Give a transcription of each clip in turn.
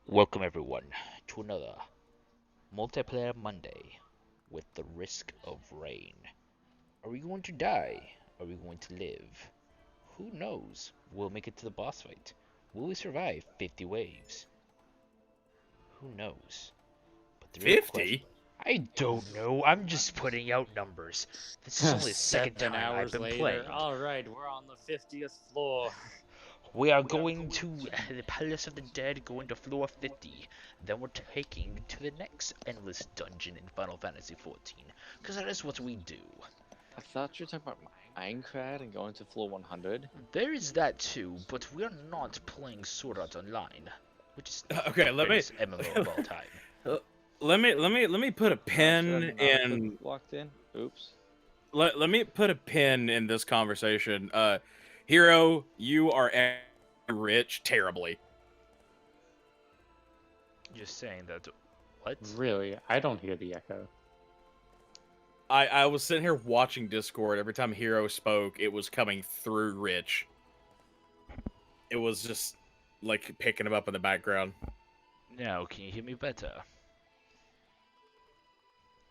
Welcome everyone to another multiplayer Monday with the risk of rain. Are we going to die? Are we going to live? Who knows? We'll make it to the boss fight. Will we survive 50 waves? Who knows? But the real question, 50? I don't know. I'm just putting out numbers. This is only the second 7 time I've hours been later. playing. Alright, we're on the 50th floor. We are going to the Palace of the Dead, going to floor 50. Then we're taking to the next endless dungeon in Final Fantasy XIV. Because that is what we do. I thought you were talking about Minecraft and going to floor 100. There is that too, but we're not playing Sword Art Online, which is Okay, the let me greatest MMO of all time. let me put a pin Should I not have in walked in. Oops. let me put a pin in this conversation. Hero, you are rich terribly. Just saying that. What? Really? I don't hear the echo. I was sitting here watching Discord. Every time Hero spoke, it was coming through Rich. It was just like picking him up in the background. Now, can you hear me better?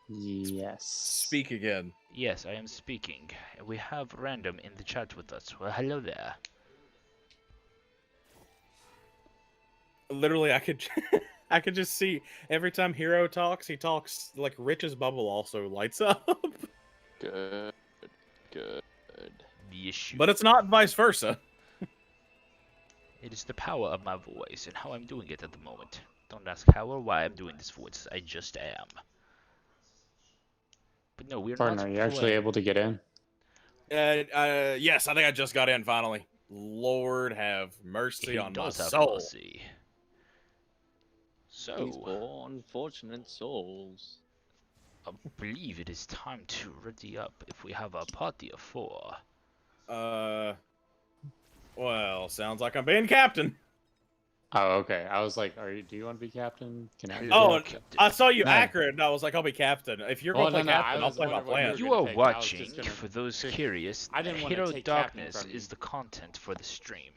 Yes. Speak again. Yes, I am speaking. We have Random in the chat with us. Well, hello there. Literally, I could I could just see every time Hero talks, he talks like Rich's bubble also lights up. Good. Good. The issue. But it's not vice versa. It is the power of my voice and how I'm doing it at the moment. Don't ask how or why I'm doing this voice, I just am. But no, we're Pardon, not are you actually able to get in? Yes, I think I just got in finally. Lord have mercy He on my does have soul. mercy. These So, poor unfortunate souls. I believe it is time to ready up if we have a party of 4. Well, sounds like I'm being captain. Oh, okay. I was like, do you want to be captain? Can I? Hello, Oh, Captain. I saw you No. accurate, and I was like, I'll be captain. If you're Well, gonna play no, I captain, I'll was play my wondering what you plan. were You are gonna take. I was watching, just gonna- for those curious, I didn't wanna Hero take captain Darkness from is you. the content for the stream.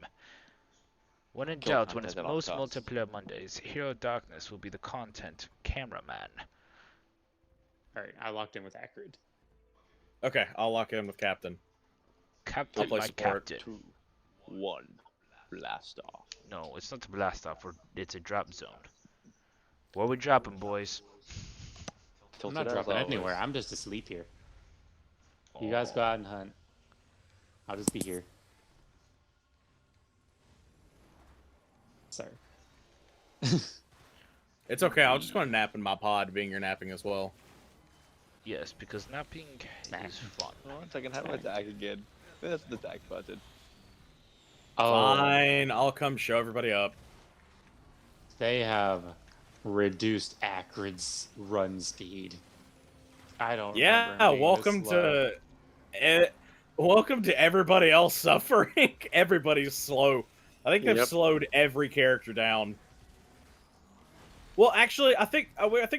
When in Kill doubt, when it's content at all most costs. multiplayer Mondays, Hero Darkness will be the content cameraman. Alright, I locked in with Acrid. Okay, I'll lock in with captain. Captain, play my support. captain. 2, 1. Blast off. No, it's not a blast off, it's a drop zone. Where we dropping, boys? I'm not Tilted as dropping always. anywhere. I'm just asleep here. You guys go out and hunt. I'll just be here. Sorry. It's okay. I'll just go and nap in my pod, being you're napping as well. Yes, because napping is fun. One second, how do I attack again? That's the attack button. Oh, Fine, I'll come show everybody up. they have reduced Acrid's run speed. I don't. Yeah, remember him being welcome this slow. welcome to everybody else suffering. Everybody's slow. I think they've Yep. slowed every character down. Well, actually, I think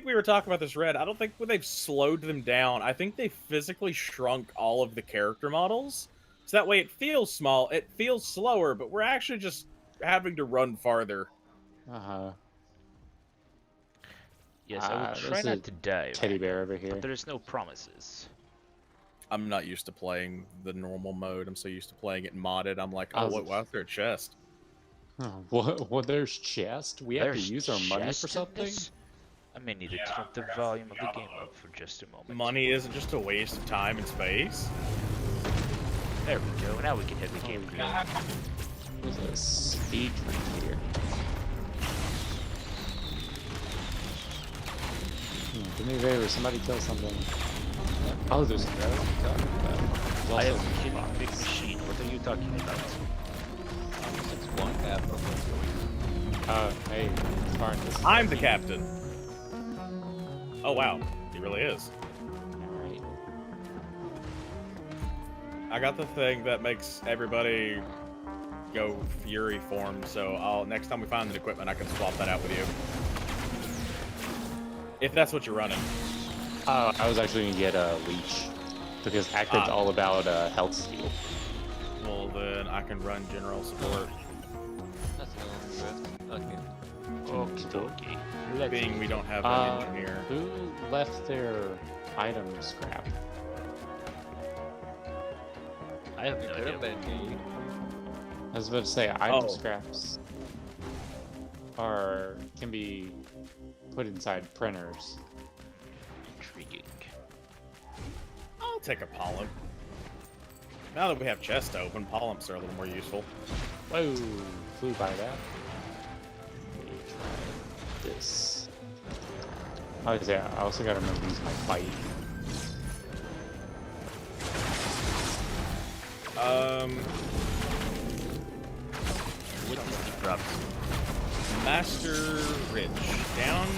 we were talking about this, Red. I don't think they've slowed them down. I think they physically shrunk all of the character models, so that way it feels small. It feels slower, but we're actually just having to run farther. Yes, I will there's try a not to die, Teddy Random, bear over here. but there's no promises. I'm not used to playing the normal mode. I'm so used to playing it modded. I'm like, I oh, was- what? What's their chest? Oh, what? There's chest. We have to There's use our money chest for in something. this? I may need to turn the volume of the game up for just a moment. Money isn't just a waste of time and space. There we go, now we can hit the game. There's a speed drink here. Do me a favor, somebody kill something. Oh, there's no. I am killing Big Machine. What are you talking about? It's one half of Hey, Spartan, this is I'm the captain. Oh wow, he really is. Alright. I got the thing that makes everybody go fury form, so I'll next time we find the equipment, I can swap that out with you. If that's what you're running. I was actually gonna get a leech because Acrid's all about health steal. Well then I can run general support. That's no good. Okay. Okie dokie. Let's Being we don't have an engineer. Who left their item scrap? I have no Could have idea. been me. I was about to say item Oh. scraps can be put inside printers. Intriguing. I'll take a polyp. Now that we have chest open, polyps are a little more useful. Whoa, flew by that. Let me try this. Oh yeah, I also gotta remember to use my bite. What is the problem? Master Ridge. Down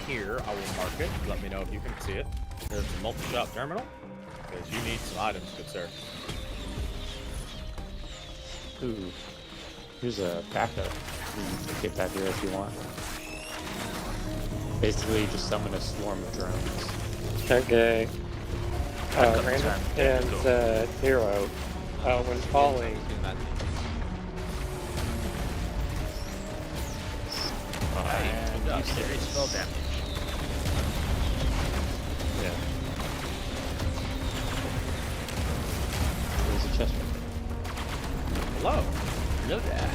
here, I will mark it. Let me know if you can see it. There's a multi-shop terminal. Because you need some items, good sir. Ooh, here's a backup. You can get that here if you want. Basically, just summon a swarm of drones. Okay. Random and hero. When falling, And you serious spell damage. Yeah. There's a chest Hello. Hello there.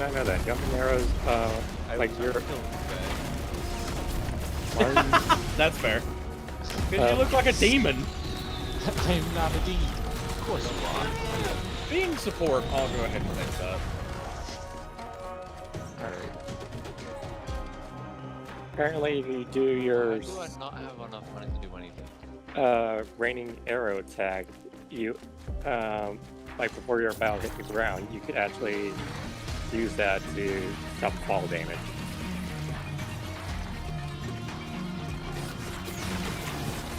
I know that jumping arrows. Like you're. Why are you? That's fair. Because you look like a demon. I'm not a demon. Of course you are. Being support, I'll go ahead and take that. Alright. Apparently, you do your Why do I not have enough money to do anything? raining arrow tag. You, like before your bow hit the ground, you could actually use that to stop fall damage.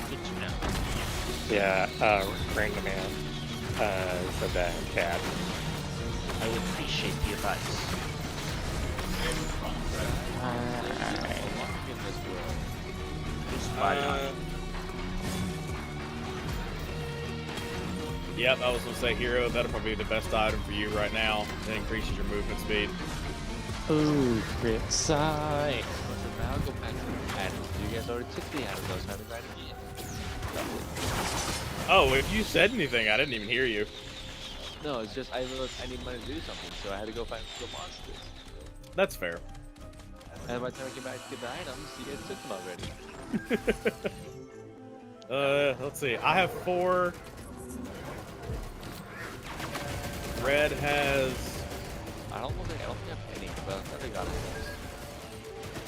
Good to know. Yeah, Random Man said that in chat. I appreciate the advice. In this world. Just spot on. Yep, I was gonna say hero. That'll probably be the best item for you right now. It increases your movement speed. Ooh, crit side. So now I'll go back to the items. You guys already took the items. I was having right again. Oh, if you said anything, I didn't even hear you. No, it's just I realized I need money to do something, so I had to go find the monsters. That's fair. And by the time I came back to get the items, you guys took them already. Let's see. I have 4. Red has. I don't think I have any, but I thought I got it.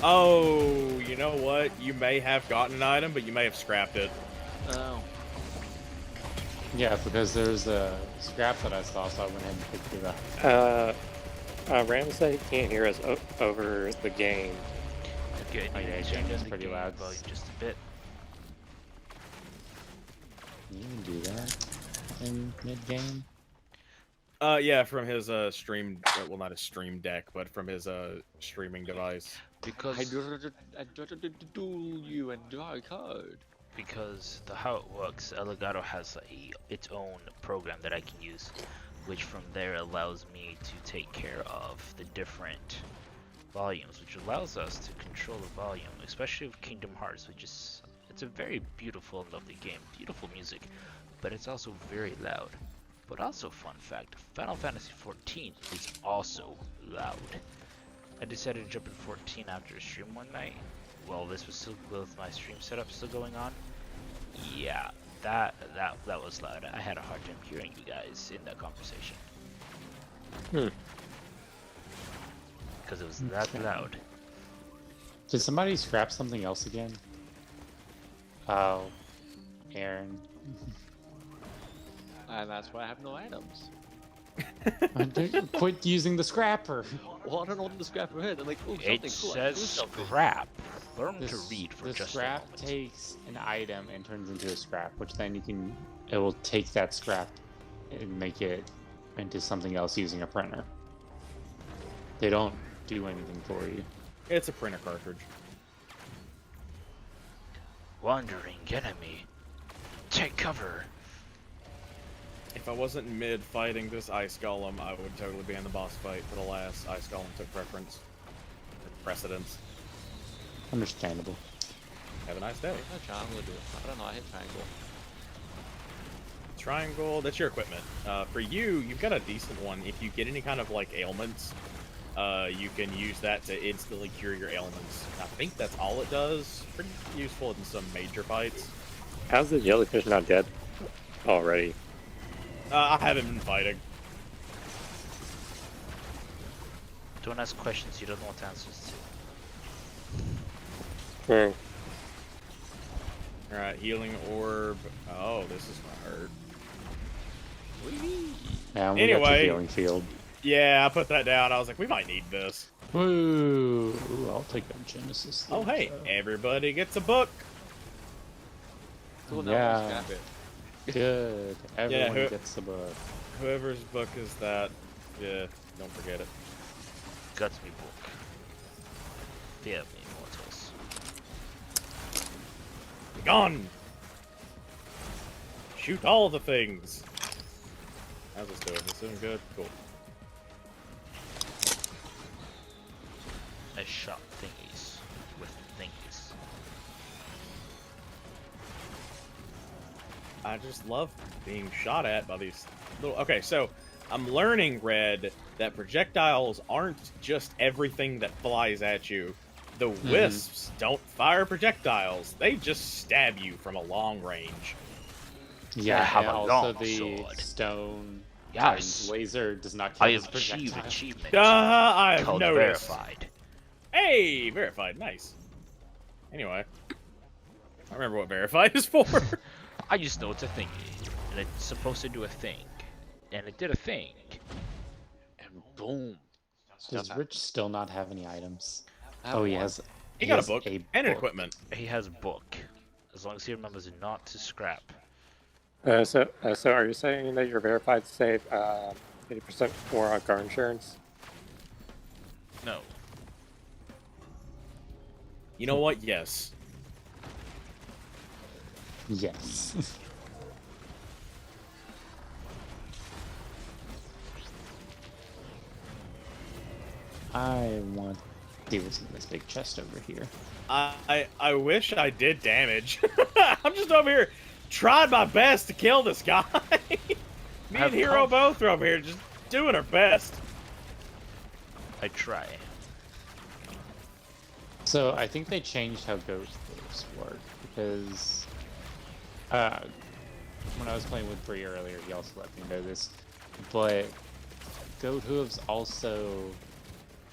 Oh, you know what? You may have gotten an item, but you may have scrapped it. Oh. Yeah, because there's a scrap that I saw, so I went ahead and picked it up. Random said he can't hear us over the game. Okay, Oh, yeah, turn it's the pretty game loud. volume just a bit. You can do that in mid-game. Yeah, from his stream. Well, not his stream deck, but from his streaming device. Because I duel you and draw a card. because how it works, Elgato has its own program that I can use, which from there allows me to take care of the different volumes, which allows us to control the volume, especially with Kingdom Hearts, which is it's a very beautiful and lovely game, beautiful music, but it's also very loud. But also, fun fact, Final Fantasy XIV is also loud. I decided to jump in 14 after a stream one night. Well, this was still with my stream setup still going on. Yeah, that was loud. I had a hard time hearing you guys in that conversation. Because it was that loud. Did somebody scrap something else again? Oh, Aaron. And that's why I have no items. Quit using the scrapper. Well, I don't know what the scrapper is. I'm like, oh, something It cool. says Do something. scrap. Learn to read for the just a scrap moment. takes an item and turns into a scrap, which then it will take that scrap and make it into something else using a printer. They don't do anything for you. It's a printer cartridge. Wandering enemy. Take cover. If I wasn't mid fighting this ice golem, I would totally be in the boss fight, but alas, ice golem took preference. precedence. Understandable. Have a nice day. What does triangle do? I don't know. I hit triangle. Triangle, that's your equipment. For you, you've got a decent one. If you get any kind of like ailments, you can use that to instantly cure your ailments. I think that's all it does. Pretty useful in some major fights. How's the jellyfish not dead already? I haven't been fighting. Don't ask questions you don't know what answers to. True. Alright, healing orb. Oh, this is gonna hurt. Yeah, we got the Anyway. healing field. Yeah, I put that down. I was like, we might need this. Woo! I'll take that Genesis. Oh, thing, hey, so. everybody gets a book. Cool, now Yeah. we'll scrap it. Good. Everyone who- gets the book. Whoever's book is that, yeah, don't forget it. Got me book. Fear me, mortals. Be gone! Shoot all the things. How's this doing? Is this doing good? Cool. I shot thingies with thingies. I just love being shot at by these little... Okay, so I'm learning, Red, that projectiles aren't just everything that flies at you. The wisps don't fire projectiles. They just stab you from a long range. Yeah, have and a also long the sword. stone Yes. laser does not kill I his have achieved projectile. achievement. I have Code noticed. verified. Hey, verified. Nice. Anyway. I remember what verified is for. I just know it's a thingy, and it's supposed to do a thing, and it did a thing, and boom. Does Rich still not have any items? I have Oh, he one. has. He got a has book and book. equipment. He has book, as long as he remembers not to scrap. So are you saying that you're verified to save 80% more on car insurance? No. You know what? Yes. Yes. I want to see what's in this big chest over here. I wish I did damage. I'm just over here trying my best to kill this guy. Me have and Hero come- both are over here just doing our best. I try. So I think they changed how ghost hooves work because when I was playing with Bree earlier, he also let me know this. But goat hooves also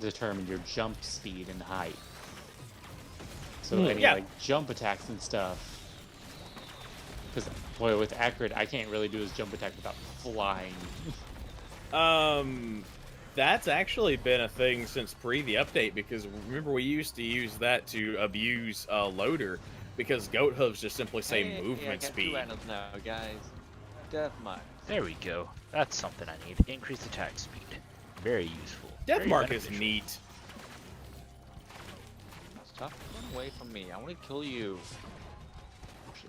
determine your jump speed and height. So any Yeah. like jump attacks and stuff. Because boy, with accurate, I can't really do his jump attack without flying. That's actually been a thing since pre the update, because remember we used to use that to abuse Loader, because goat hooves just simply say Hey, movement I got speed. two items now, guys. Death Mark. There we go. That's something I need. Increased attack speed. Very useful. Death Very Mark is beneficial. neat. Stop running away from me. I want to kill you.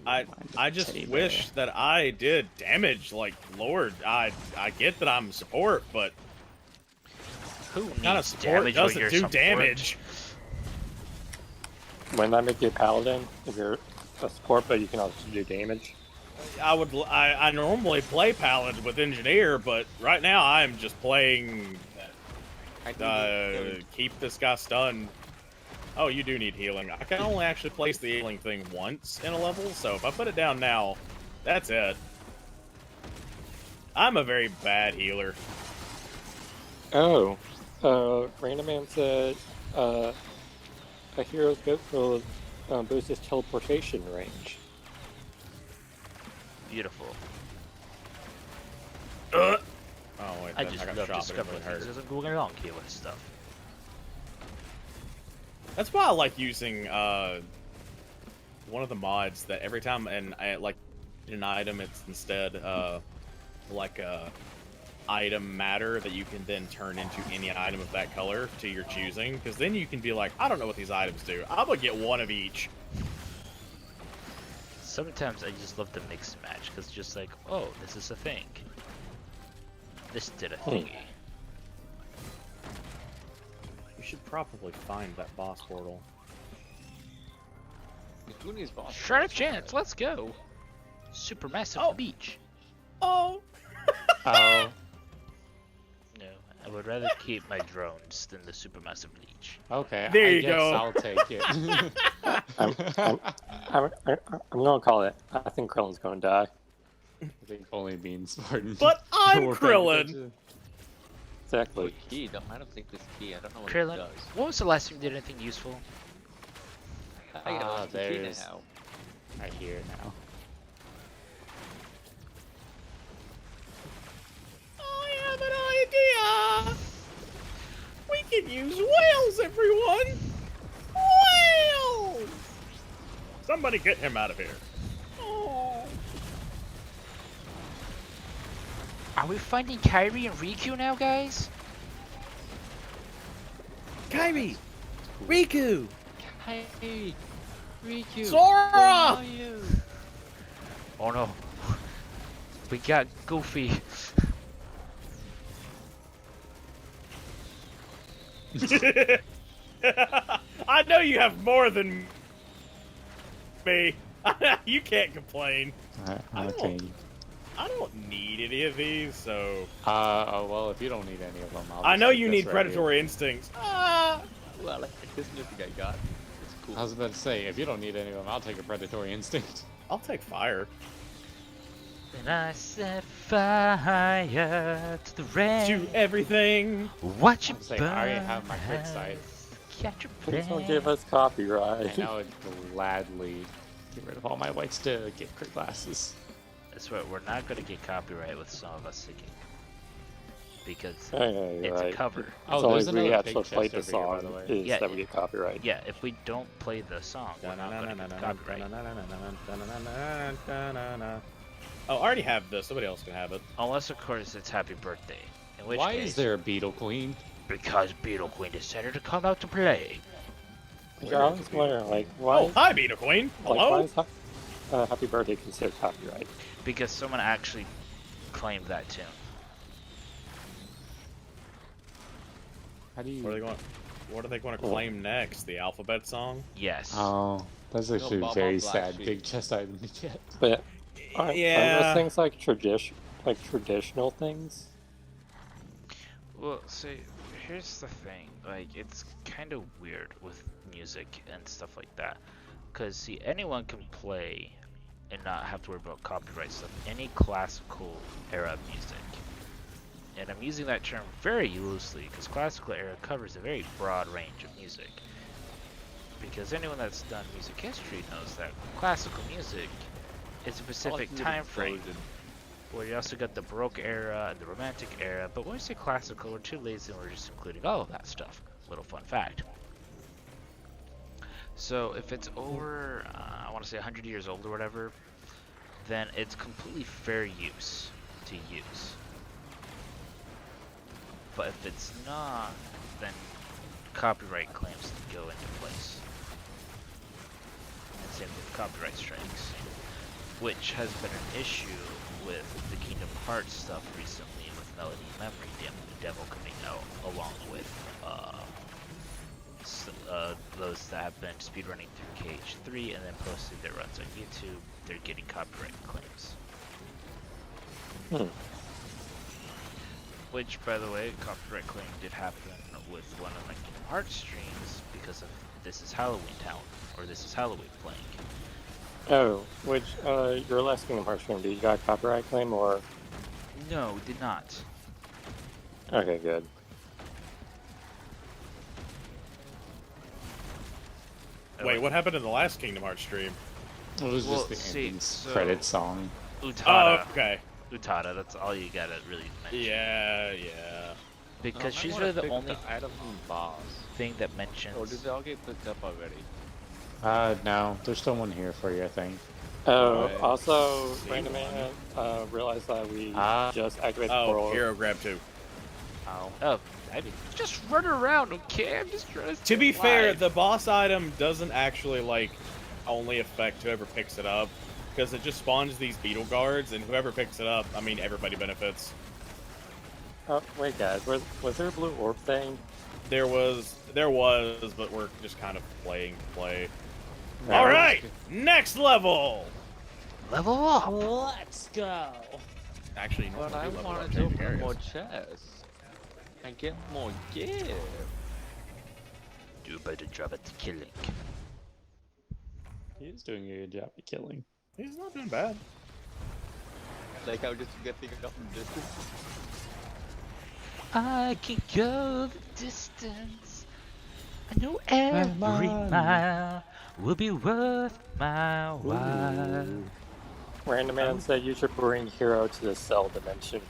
I just wish that I did damage. Like, Lord, I get that I'm support, but Who kind of needs support damage when doesn't you're do support? damage. Wouldn't that make you a paladin if you're a support, but you can also do damage? I normally play Paladin with Engineer, but right now I'm just playing I need to kill you. keep this guy stunned. Oh, you do need healing. I can only actually place the healing thing once in a level, so if I put it down now, that's it. I'm a very bad healer. Oh, Random Man said a hero's goat will boost his teleportation range. Beautiful. Oh wait, I that- just got love shot, but it discovering really hurt. things as I'm going along here with stuff. That's why I like using one of the mods that every time like an item, it's instead like a item matter that you can then turn into any item of that color to your choosing, because then you can be like, I don't know what these items do. I'm gonna get one of each. Sometimes I just love the mix and match, because it's just like, oh, this is a thing. This did a thingy. You should probably find that boss portal. The Goonies boss. Sharp chance, let's go. Supermassive Oh. beach. Oh! Oh, No, I would rather keep my drones than the supermassive leech. okay. There I you guess go. I'll take it. I'm gonna call it. I think Krillin's gonna die. I think only means Spartan. But I'm We're paying Krillin! attention. Exactly. Key, I don't think this key. I don't know what Krillin, it does. when was the last time you did anything useful? I got Ah, a key there's- now. I hear it now. I have an idea! We can use whales, everyone! Whales! Somebody get him out of here. Oh. Are we finding Kairi and Riku now, guys? Kairi! Riku! Hey, Riku. Sora! Where are you? Oh no. We got Goofy. I know you have more than me. You can't complain. Okay. I don't need any of these, so... Oh, well, if you don't need any of them, I'll I just know take you this need right predatory instincts. Ah! Well, I like this mythic I got. It's cool. here. I was about to say, if you don't need any of them, I'll take a predatory instinct. I'll take fire. And I set fire to the rain. To everything. Watch it I'm saying, burn. I already have my quick sight. Catch a Please don't plane. give us copyright. And I would gladly get rid of all my whites to get quick glasses. That's right, we're not going to get copyright with some of us singing. Because Yeah, you're it's right. a cover. It's Oh, only there's if we another actually big play chest the over here, by song the way. is Yeah, that we get copyright. Yeah, if we don't play the song, we're not going to get the copyright. Oh, I already have this. Somebody else can have it. Unless, of course, it's Happy Birthday. In which Why case, is there a Beetle Queen? Because Beetle Queen decided to come out to play. Yeah, I was wondering, like, why? Oh, hi, Beetle Queen. Like, why Hello? is Happy Birthday considered copyright? Because someone actually claimed that tune. How do you... What are they going to claim next? The alphabet song? Yes. Oh, that's actually Bob very on Black sad. Sheep. Big chest item to get. But aren't Yeah. those things like traditional things? Well, see, here's the thing. Like, it's kind of weird with music and stuff like that. Because, see, anyone can play and not have to worry about copyright stuff. Any classical era music. And I'm using that term very loosely because classical era covers a very broad range of music. Because anyone that's done music history knows that classical music is a specific time frame. Where you also got the Baroque era and the Romantic era, but when we say classical, we're too lazy and we're just including all of that stuff. Little fun fact. So if it's over, I want to say 100 years old or whatever, then it's completely fair use to use. But if it's not, then copyright claims go into place. And same with copyright strikes, which has been an issue with the Kingdom Hearts stuff recently with Melody Memory demo coming out, along with those that have been speedrunning through KH3 and then posted their runs on YouTube. They're getting copyright claims. Which, by the way, copyright claim did happen with one of my Kingdom Hearts streams because of This Is Halloween Town, or This Is Halloween playing. Oh, which your last Kingdom Hearts stream, did you got a copyright claim or? No, did not. Okay, good. Wait, what happened in the last Kingdom Hearts stream? It was Well, just the see, ending so- credit song. Utada. Oh, okay. Utada, that's all you gotta really mention. Yeah. Because I she's wanna really the pick only item from boss. thing that mentions. Or did they all get picked up already? No, there's still one here for you, I think. Oh, Right. also, See random one. man, realized that we Ah. just activated the Oh, portal. hero grab 2. Ow. Oh, I mean, just run around, okay? I'm just trying to. To be stay fair, alive. the boss item doesn't actually, like, only affect whoever picks it up. Because it just spawns these beetle guards, and whoever picks it up, I mean, everybody benefits. Oh, wait, guys, was there a blue orb thing? There was, but we're just kind of playing to play. Yeah. All right, next level. Level up! Let's go. Actually, you know But what, I we'll do level wanted up to changing open areas. more chests and get more gear. Do a better job at killing. He's doing a good job of killing. He's not doing bad. Like I was just getting up from distance. I can go the distance. I know every mile will be worth my while. Random Man said you should bring Hero to the cell dimension.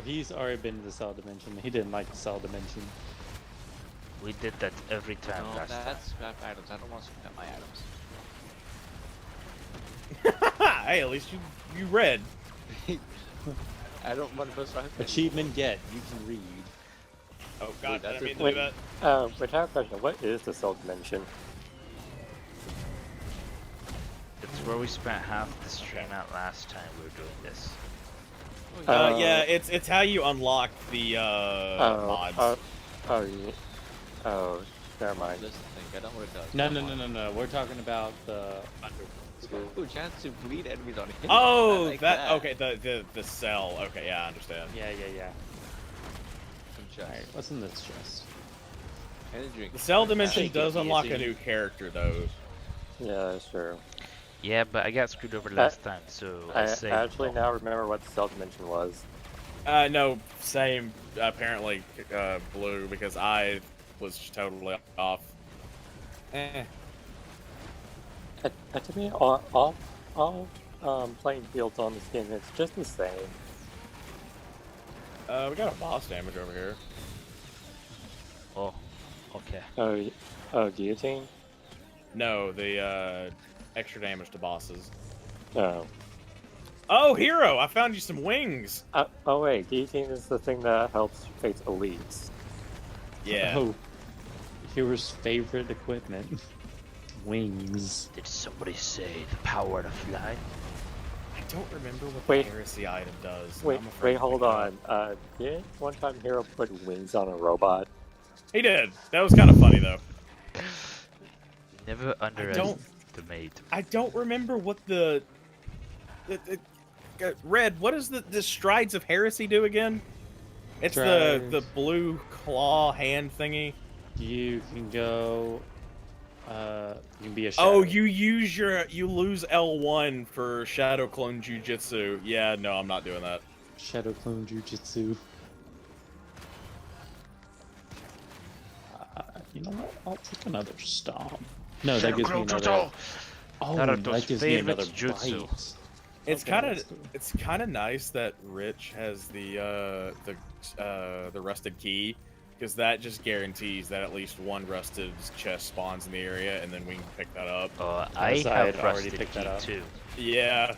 He's already been to the cell dimension. He didn't like the cell dimension. We did that every time No, last time. that's scrap items. I don't want to scrap my items. Hey, at least you read. I don't want to post my Achievement get. You can read. Oh God, that's I didn't mean to Wait, do that. but I have a question. What is the cell dimension? It's where we spent half the stream at last time we were doing this. Yeah, it's how you unlock the mods. Never mind. This thing, I don't know what it does. No. We're talking about the under. Ooh, chance to bleed enemies on hit. Oh, I like that okay. The cell. Okay, yeah, I understand. Yeah. Some chests. Alright, what's in this chest? And a drink. The cell dimension Shake it does unlock a easy. new character though. Yeah, that's true. Yeah, but I got screwed over last time, so I I saved. actually now remember what the cell dimension was. No, same. Apparently, blue because I was totally off. To me, all playing fields on this game, it's just the same. We got a boss damage over here. Oh, okay. Guillotine? No, the extra damage to bosses. No. Oh, Hero! I found you some wings. Oh wait, guillotine is the thing that helps face elites. Yeah. Oh, here's favorite equipment. Wings. Did somebody say the power to fly? I don't remember what Wait. the heresy item does. Wait, I'm afraid to hold pick it up. on. Did one time Hero put wings on a robot? He did. That was kind of funny though. Never underestimate. I don't remember what the Red. What does the strides of heresy do again? It's the Strides. blue claw hand thingy. You can go. You can be a shadow. Oh, you lose L1 for Shadow Clone Jujitsu. Yeah, no, I'm not doing that. Shadow clone jujitsu. You know what? I'll take another stomp. No, that gives me another. Oh, Naruto's that gives me favorite another jutsu. bite. It's Okay, kind let's of do it. nice that Rich has the rusted key, because that just guarantees that at least one rusted chest spawns in the area, and then we can pick that up. I Yes, I have had already rusted picked that key up. too. Yeah.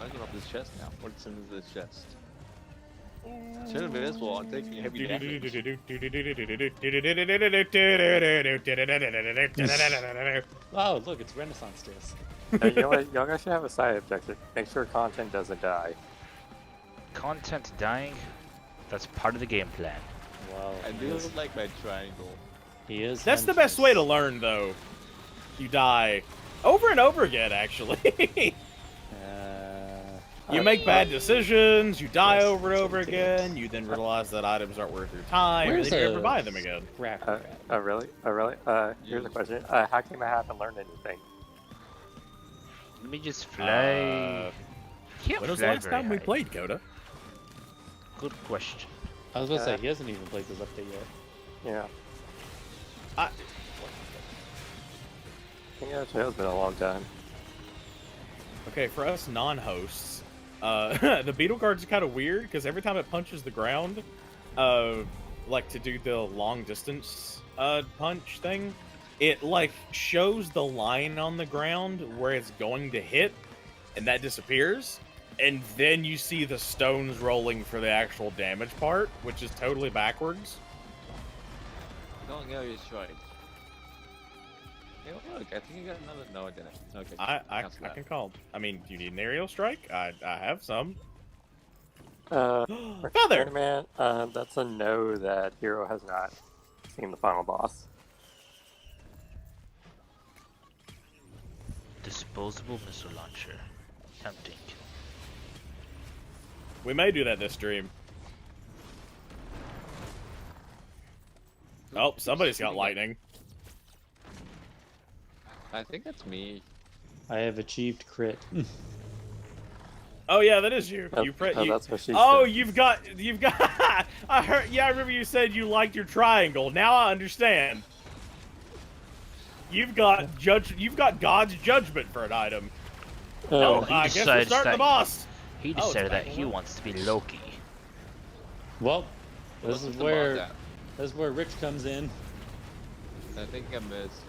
I can open this chest now. What's in this chest? Turn invisible. I'm taking heavy damage. Oh, look, it's Renaissance disc. You know what? Y'all guys should have a side objective. Make sure content doesn't die. Content dying? That's part of the game plan. Wow. I do like my triangle. He is. That's the best way to learn, though. You die over and over again, actually. You make bad decisions, you die Yes, over and over something. again, you then realize that items aren't worth your time, and Where's then you never the- buy them again. Cracker. Really? Here's a question. How come I haven't learned anything? Let me just fly. Can't When was the fly last very time we high. played, Coda? Good question. I was about to say, he hasn't even played this update yet. Yeah. I- Yeah, it's been a long time. Okay, for us non-hosts, the beetle guard's kind of weird, because every time it punches the ground, like to do the long distance punch thing, it like shows the line on the ground where it's going to hit, and that disappears, and then you see the stones rolling for the actual damage part, which is totally backwards. Don't know your strike. Hey, look, I think you got another. No, I didn't. Okay. I cancel that. can call. I mean, do you need an aerial strike? I have some. Feather! Man, that's a no that Hero has not seen the final boss. Disposable missile launcher. Tempting. We may do that this stream. Oh, somebody's got lightning. I think that's me. I have achieved crit. Oh yeah, that is you. That's what she Oh, said. you've got. I heard. Yeah, I remember you said you liked your triangle. Now I understand. You've got God's judgment for an item. Oh, he I guess we're decides starting the that- boss. He Oh, it's decided that back he along. wants to be Loki. Well, this What's is the where boss Rich comes in. at? I think I missed.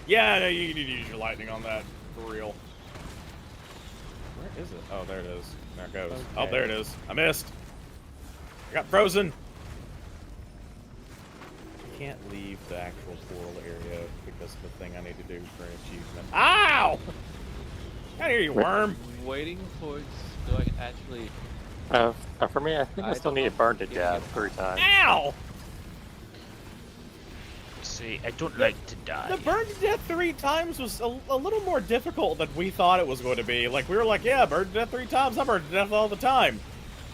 Yeah, no, you need to use your lightning on that for real. Where is it? Oh, there it is. There it goes. Okay. Oh, there it is. I missed. I got frozen. I can't leave the actual portal area because of the thing I need to do for an achievement. Ow! Out here, you worm! Waiting for it so I can actually. for me, I think I I still don't need to know. burn to death 3 times. Ow! See, I don't like to die. The burn to death 3 times was a little more difficult than we thought it was going to be. Like, we were like, yeah, burn to death 3 times. I burn to death all the time.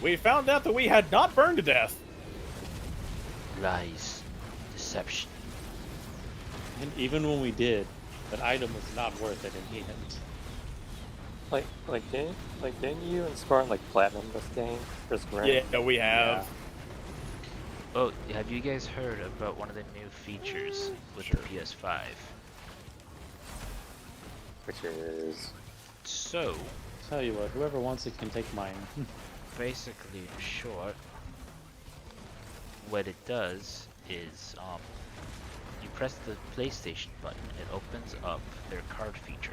We found out that we had not burned to death. Lies. Deception. And even when we did, that item was not worth it in the end. Didn't you and Spartan like platinum this game? Just ran? Yeah, we have. Oh, have you guys heard about one of the new features with Sure. the PS5? Which is So, Tell you what, whoever wants it can take mine. basically, in short, what it does is, you press the PlayStation button, it opens up their card feature.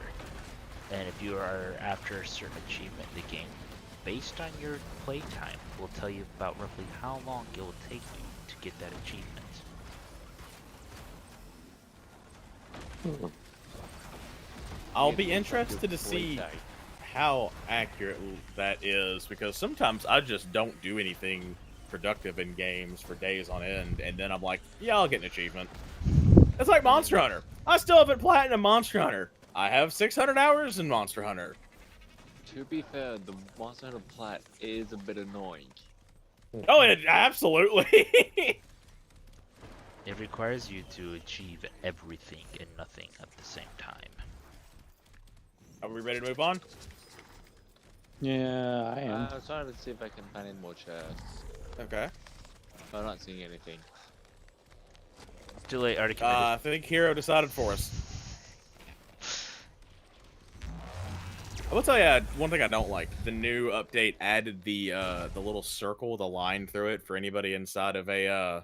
And if you are after a certain achievement in the game, based on your playtime, will tell you about roughly how long it will take you to get that achievement. I'll be interested to see Playtime. how accurate that is, because sometimes I just don't do anything productive in games for days on end, and then I'm like, yeah, I'll get an achievement. It's like Monster Hunter. I still haven't platinum Monster Hunter. I have 600 hours in Monster Hunter. To be fair, the Monster Hunter plat is a bit annoying. Oh, it absolutely. It requires you to achieve everything and nothing at the same time. Are we ready to move on? Yeah, I am. I'm trying to see if I can find any more chests. Okay. I'm not seeing anything. Too late, already committed. I think Hero decided for us. I will tell you one thing I don't like. The new update added the little circle, the line through it for anybody inside of a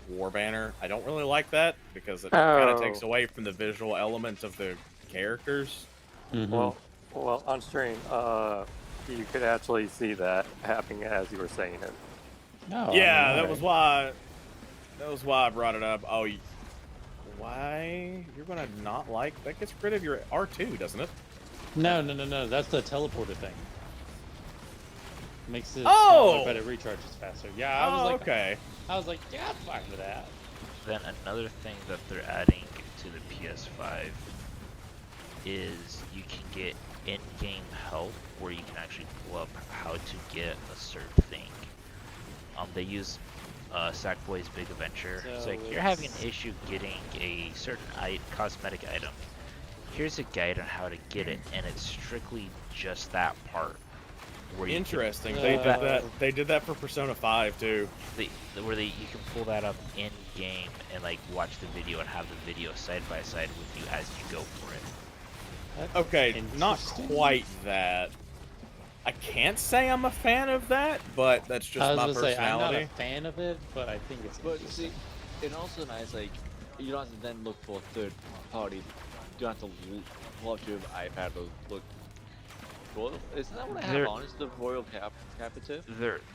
war banner. I don't really like that because it kind of takes away from the visual elements of the characters. Mhm. Well, on stream, you could actually see that happening as you were saying it. No, Yeah, I mean, that was why. That was why I brought it up. Oh, why you're gonna not like that? Gets rid of your R2, doesn't it? No. That's the teleporter thing. Makes it Oh! but it recharges faster. Yeah, I was like, okay. I was like, yeah, I'm fine with that. Then another thing that they're adding to the PS5 is you can get in-game help where you can actually pull up how to get a certain thing. They use Sackboy's Big Adventure. It's So like, you're having an issue getting a certain cosmetic item. Here's a guide on how to get it, and it's strictly just that part. Where you Interesting. can- They did that. They did that for Persona 5 too. you can pull that up in game and like watch the video and have the video side by side with you as you go for it. That's Okay, not interesting. quite that. I can't say I'm a fan of that, but that's I just was my gonna say, I'm not personality. a fan of it, but I think it's But interesting. see, it's also nice, like, you don't have to then look for a third party. You don't have to watch your iPad or look. Well, isn't that what I have There- on? Is the Royal Captive?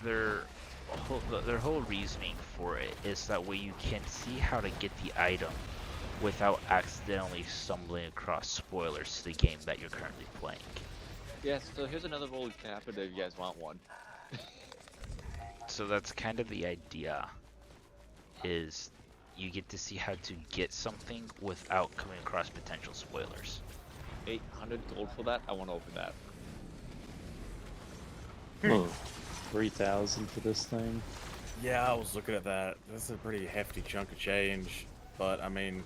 Their whole reasoning for it is that way you can see how to get the item without accidentally stumbling across spoilers to the game that you're currently playing. Yes, so here's another roll capper if you guys want one. So that's kind of the idea, is you get to see how to get something without coming across potential spoilers. 800 gold for that? I want to open that. 3,000 for this thing. Yeah, I was looking at that. That's a pretty hefty chunk of change. But, I mean,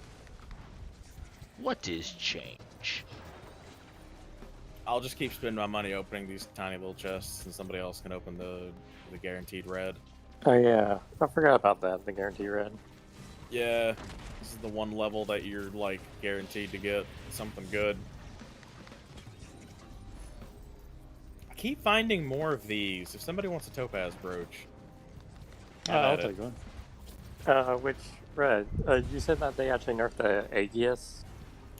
What is change? I'll just keep spending my money opening these tiny little chests, and somebody else can open the guaranteed red. Oh yeah, I forgot about that. The guarantee red. Yeah, this is the one level that you're, like, guaranteed to get something good. I keep finding more of these. If somebody wants a topaz brooch. I'll take one. Which red? You said that they actually nerfed the Aegis.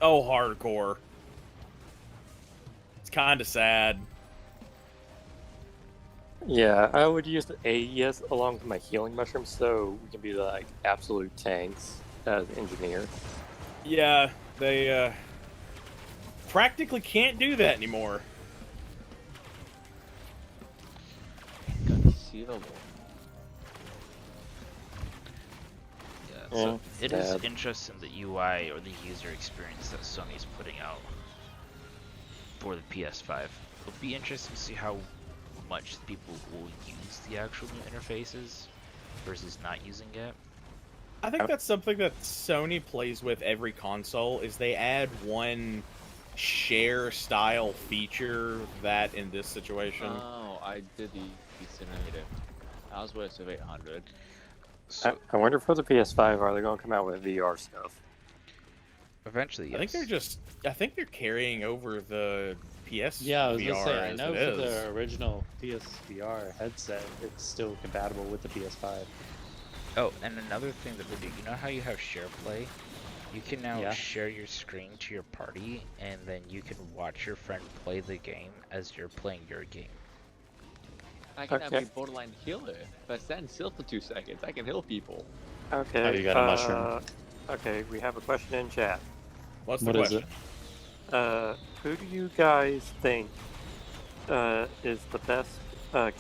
Oh, hardcore. It's kind of sad. Yeah, I would use the Aegis along with my healing mushrooms so we can be like absolute tanks as engineer. Yeah, they practically can't do that anymore. Conceivable. Yeah, so it is sad. interesting the UI or the user experience that Sony's putting out for the PS5. It'll be interesting to see how much people will use the actual new interfaces versus not using it. I think that's something that Sony plays with every console, is they add one share style feature that in this situation. Oh, I did the incinerator. I was worth of 800. So I wonder for the PS5 are they going to come out with VR stuff? eventually, yes. I think they're carrying over the PS Yeah, I was VR gonna say, I as know it for is. the original PSVR headset, it's still compatible with the PS5. Oh, and another thing that they do, you know how you have share play? You can now Yeah. share your screen to your party, and then you can watch your friend play the game as you're playing your game. I can have Okay. a borderline healer. If I stand still for 2 seconds, I can heal people. Okay. Oh, you got a mushroom. Okay, we have a question in chat. What's the What is question? it? Who do you guys think is the best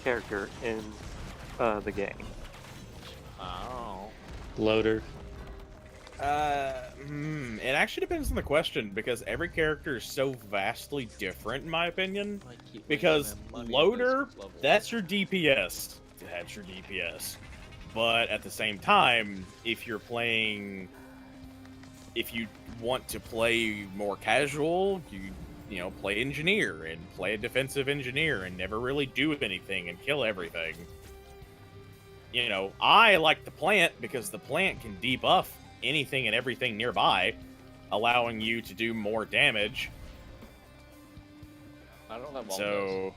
character in the game? Oh. Loader. It actually depends on the question, because every character is so vastly different, in my opinion. I keep Because wasting my money on Loader, this level. that's your DPS. That's your DPS. But at the same time, if you want to play more casual, you know, play engineer and play a defensive engineer and never really do anything and kill everything. You know, I like the plant because the plant can debuff anything and everything nearby, allowing you to do more damage. I don't have wall So,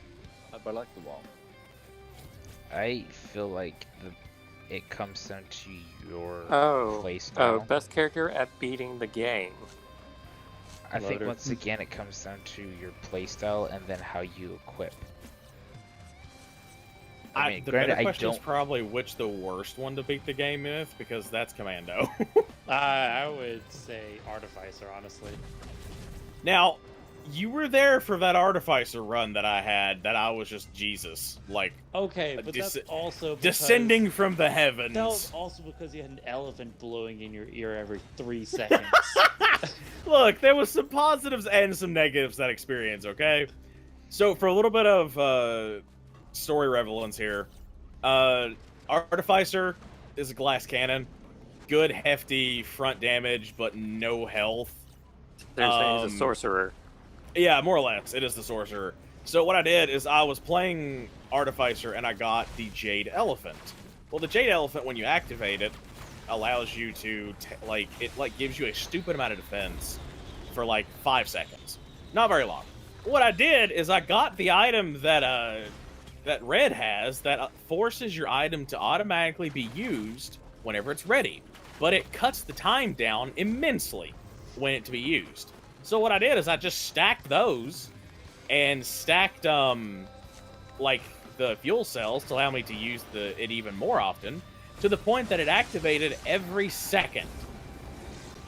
but I like the wall. I feel like it comes down to your Oh, playstyle. best character at beating the game. I think Loader. once again it comes down to your playstyle and then how you equip. I mean, the granted, better I question is don't. probably which the worst one to beat the game with, because that's Commando. I would say Artificer, honestly. Now, you were there for that Artificer run that I had, that I was just Jesus. Like, Okay, but that's also because, descending from the heavens. That was also because you had an elephant blowing in your ear every 3 seconds. Look, there was some positives and some negatives to that experience, okay? So, for a little bit of story relevance here, Artificer is a glass cannon. Good, hefty front damage, but no health. They're saying he's a sorcerer. Yeah, more or less. It is the sorcerer. So what I did is I was playing Artificer and I got the Jade Elephant. Well, the Jade Elephant, when you activate it, allows you to, it gives you a stupid amount of defense for like 5 seconds. Not very long. What I did is I got the item that Red has that forces your item to automatically be used whenever it's ready. But it cuts the time down immensely when it to be used. So what I did is I just stacked those and stacked like the fuel cells to allow me to use it even more often, to the point that it activated every second.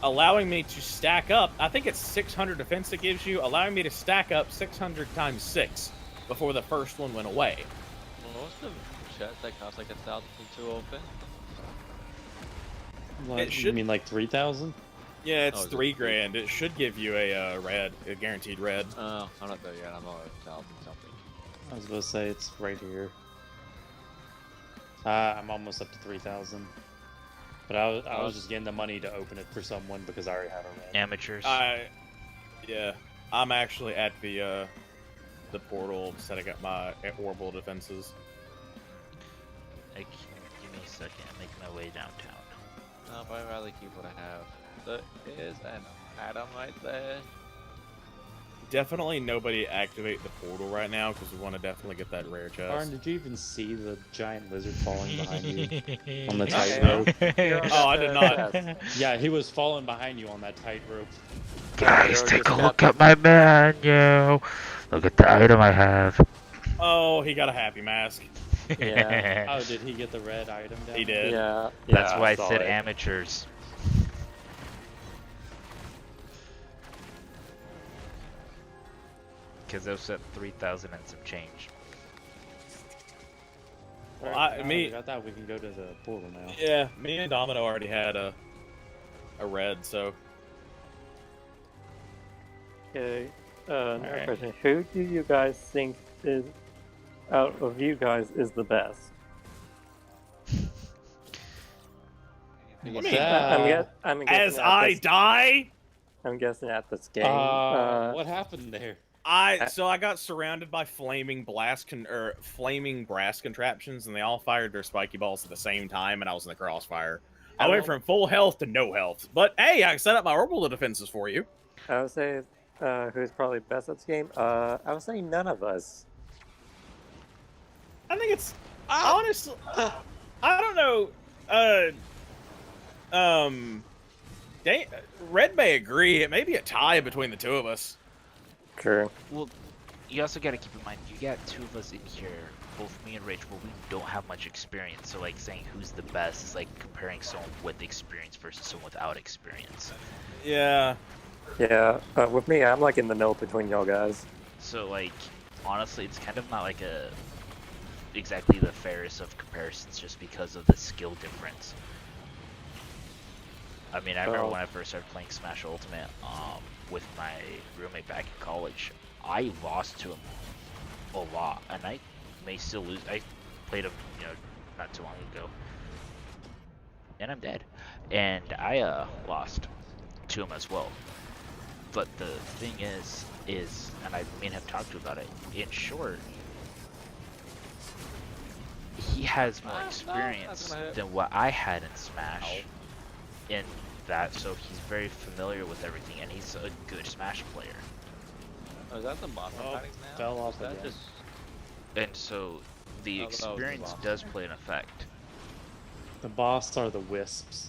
allowing me to stack up. I think it's 600 defense it gives you, allowing me to stack up 600 times 6 before the first one went away. Well, what's the chest that costs like 1,000 to open? What, It you should- mean like 3,000? Yeah, it's Oh, is it 3 grand. It should give you a guaranteed red. Oh, I'm not there yet. I'm on 1,000 something. I was about to say it's right here. I'm almost up to 3,000. But I was just getting the money to open it for someone because I already have a red. Amateurs. Yeah, I'm actually at the portal setting up my orbital defenses. Like, give me a second. I'm making my way downtown. No, but I'd rather keep what I have. There is an item right there. Definitely nobody activate the portal right now because we want to definitely get that rare chest. Arn, did you even see the giant lizard falling behind you on the Okay. tightrope? Oh, I did not. Yeah, he was falling behind you on that tightrope. Guys, take a look at my menu. Look at the item I have. Oh, he got a happy mask. Yeah. Oh, did he get the red item down? He did. Yeah. That's yeah, why I saw said it. amateurs. Because those at 3,000 and some change. Well, Alright, now me- we got that, we can go to the portal now. Yeah, me and Domino already had a red, so Okay. Another Alright. question. Who do you guys think is, out of you guys, is the best? What's mean, I'm as guessing I at die, I'm guessing at this game. what happened there? I got surrounded by flaming flaming brass contraptions, and they all fired their spiky balls at the same time, and I was in the crossfire. I went from full health to no health, but hey, I set up my orbital defenses for you. I would say who's probably best at this game. I would say none of us. I think it's honestly, I don't know. Red may agree. It may be a tie between the two of us. True. Well, you also got to keep in mind, you got two of us in here, both me and Rach, where we don't have much experience. So, like, saying who's the best is like comparing someone with experience versus someone without experience. Yeah. Yeah. With me, I'm like in the middle between y'all guys. So, like, honestly, it's kind of not like exactly the fairest of comparisons just because of the skill difference. I mean, I remember when I first started playing Smash Ultimate with my roommate back in college, I lost to him a lot, and I may still lose. I played him, not too long ago, and I'm dead. And I lost to him as well. But the thing is, and I may have talked to you about it, in short, he has more experience than what I had in Smash. In that, so he's very familiar with everything, and he's a good Smash player. Oh, is that the boss mechanics now? Fell off Is that again. just... And so the Oh, that was the experience boss. does play an effect. The boss are the wisps.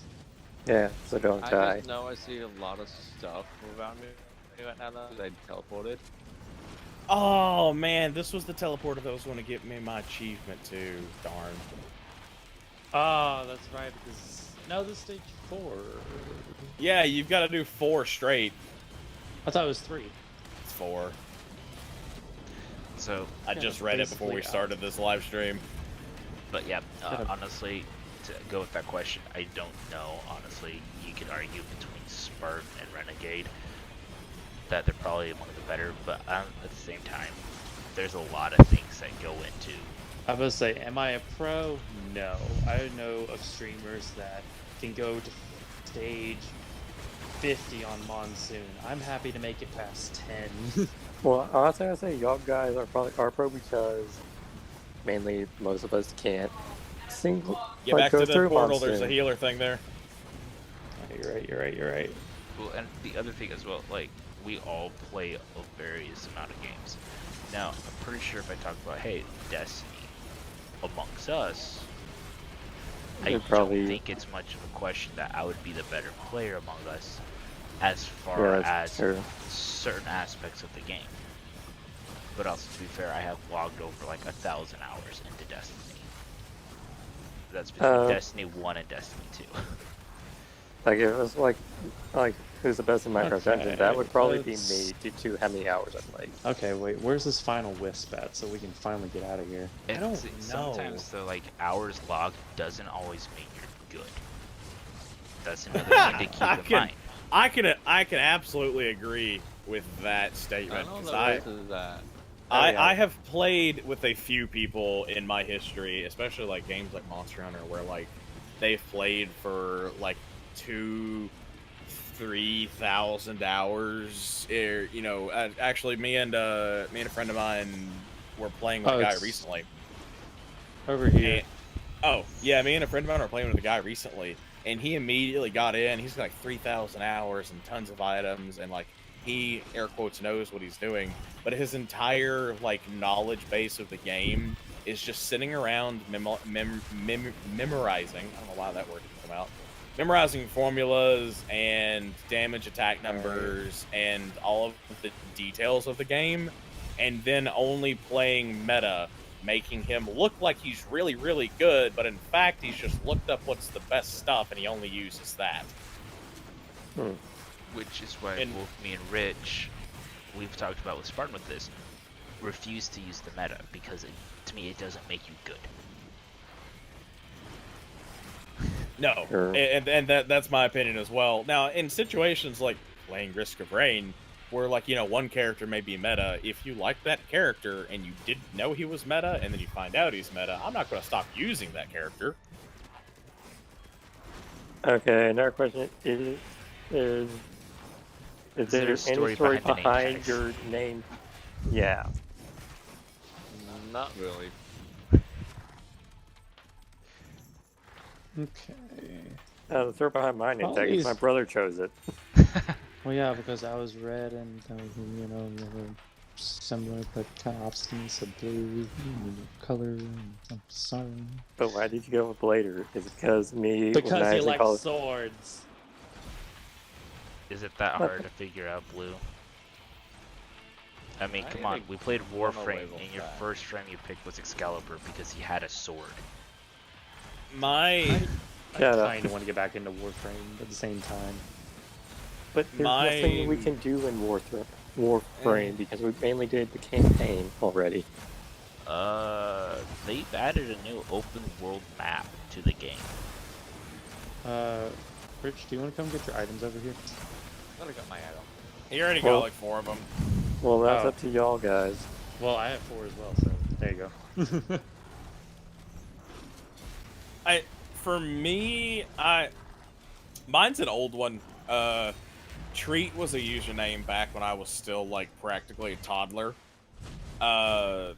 Yeah. So don't I die. just know I see a lot of stuff around me right now because I teleported. Oh man, this was the teleporter that was going to get me my achievement too. Darn. Oh, that's right, because no, this is stage 4. Yeah, you've got to do 4 straight. I thought it was 3. It's 4. So, I Yeah, just it's read it before we basically started this live stream. but yeah, Yeah. honestly, to go with that question, I don't know. Honestly, you could argue between Spark and Renegade that they're probably one of the better, but at the same time, there's a lot of things that go into. I was going to say, am I a pro? No. I know of streamers that can go to stage 50 on Monsoon. I'm happy to make it past 10. Well, honestly, I'd say y'all guys are probably pro because mainly most of us can't Get back go to the through portal. There's a Monsoon. healer thing there. You're right. Well, and the other thing as well, like, we all play a various amount of games. Now, I'm pretty sure if I talk about, hey, Destiny, amongst us, I You'd probably- don't think it's much of a question that I would be the better player among us as far Yeah, as that's true. certain aspects of the game. But also, to be fair, I have logged over like 1,000 hours into Destiny. That's between Destiny 1 and Destiny 2. Like if it was like who's the best in Minecraft Okay, Dungeon, that would probably be let's- me due to how many hours I played. Okay, wait, where's this final wisp at so we can finally get out of here? I don't know. Sometimes the like hours logged doesn't always mean you're good. That's another thing to keep in mind. I can absolutely agree with that I statement. don't 'Cause know what is that. I have played with a few people in my history, especially like games like Monster Hunter, where like they've played for like 2,000-3,000 hours. You know, actually, me and a friend of mine were playing with a guy it's recently. Over here. Oh yeah, me and a friend of mine were playing with a guy recently, and he immediately got in. He's got like 3,000 hours and tons of items, and like he air quotes knows what he's doing, but his entire like knowledge base of the game is just sitting around memorizing. I don't know why that word didn't come out. Memorizing formulas and damage attack numbers and all of the details of the game, and then only playing meta, making him look like he's really, really good, but in fact he's just looked up what's the best stuff and he only uses that. Which is why both me and Rich, we've talked about with Spartan with this, refuse to use the meta because to me it doesn't make you good. No, Sure. and that's my opinion as well. Now, in situations like playing Risk of Rain, where like, you know, one character may be meta, if you like that character and you didn't know he was meta and then you find out he's meta, I'm not going to stop using that character. Okay, another question is there any story behind the name behind tags? your name? Yeah. Not really. Okay. The story behind my name tag is my brother chose it. Well, yeah, because I was red and you know, similar but kind of opposite, so blue color. And I'm sorry. But why did you go with Blader? Is it because me? when I Because you actually like called- swords. Is it that hard to figure out blue? I mean, come on, we played Warframe, and your first frame you picked was Excalibur because he had a sword. My I Shut up. kind of want to get back into Warframe at the same time. But there's nothing we can do in Warframe because we mainly did the campaign already. They've added a new open world map to the game. Rich, do you want to come get your items over here? I thought I got my item. he already Well- got like 4 of them. Well, that's Oh. up to y'all guys. Well, I have 4 as well, so there you go. For me, mine's an old one. Treat was a username back when I was still like practically a toddler. The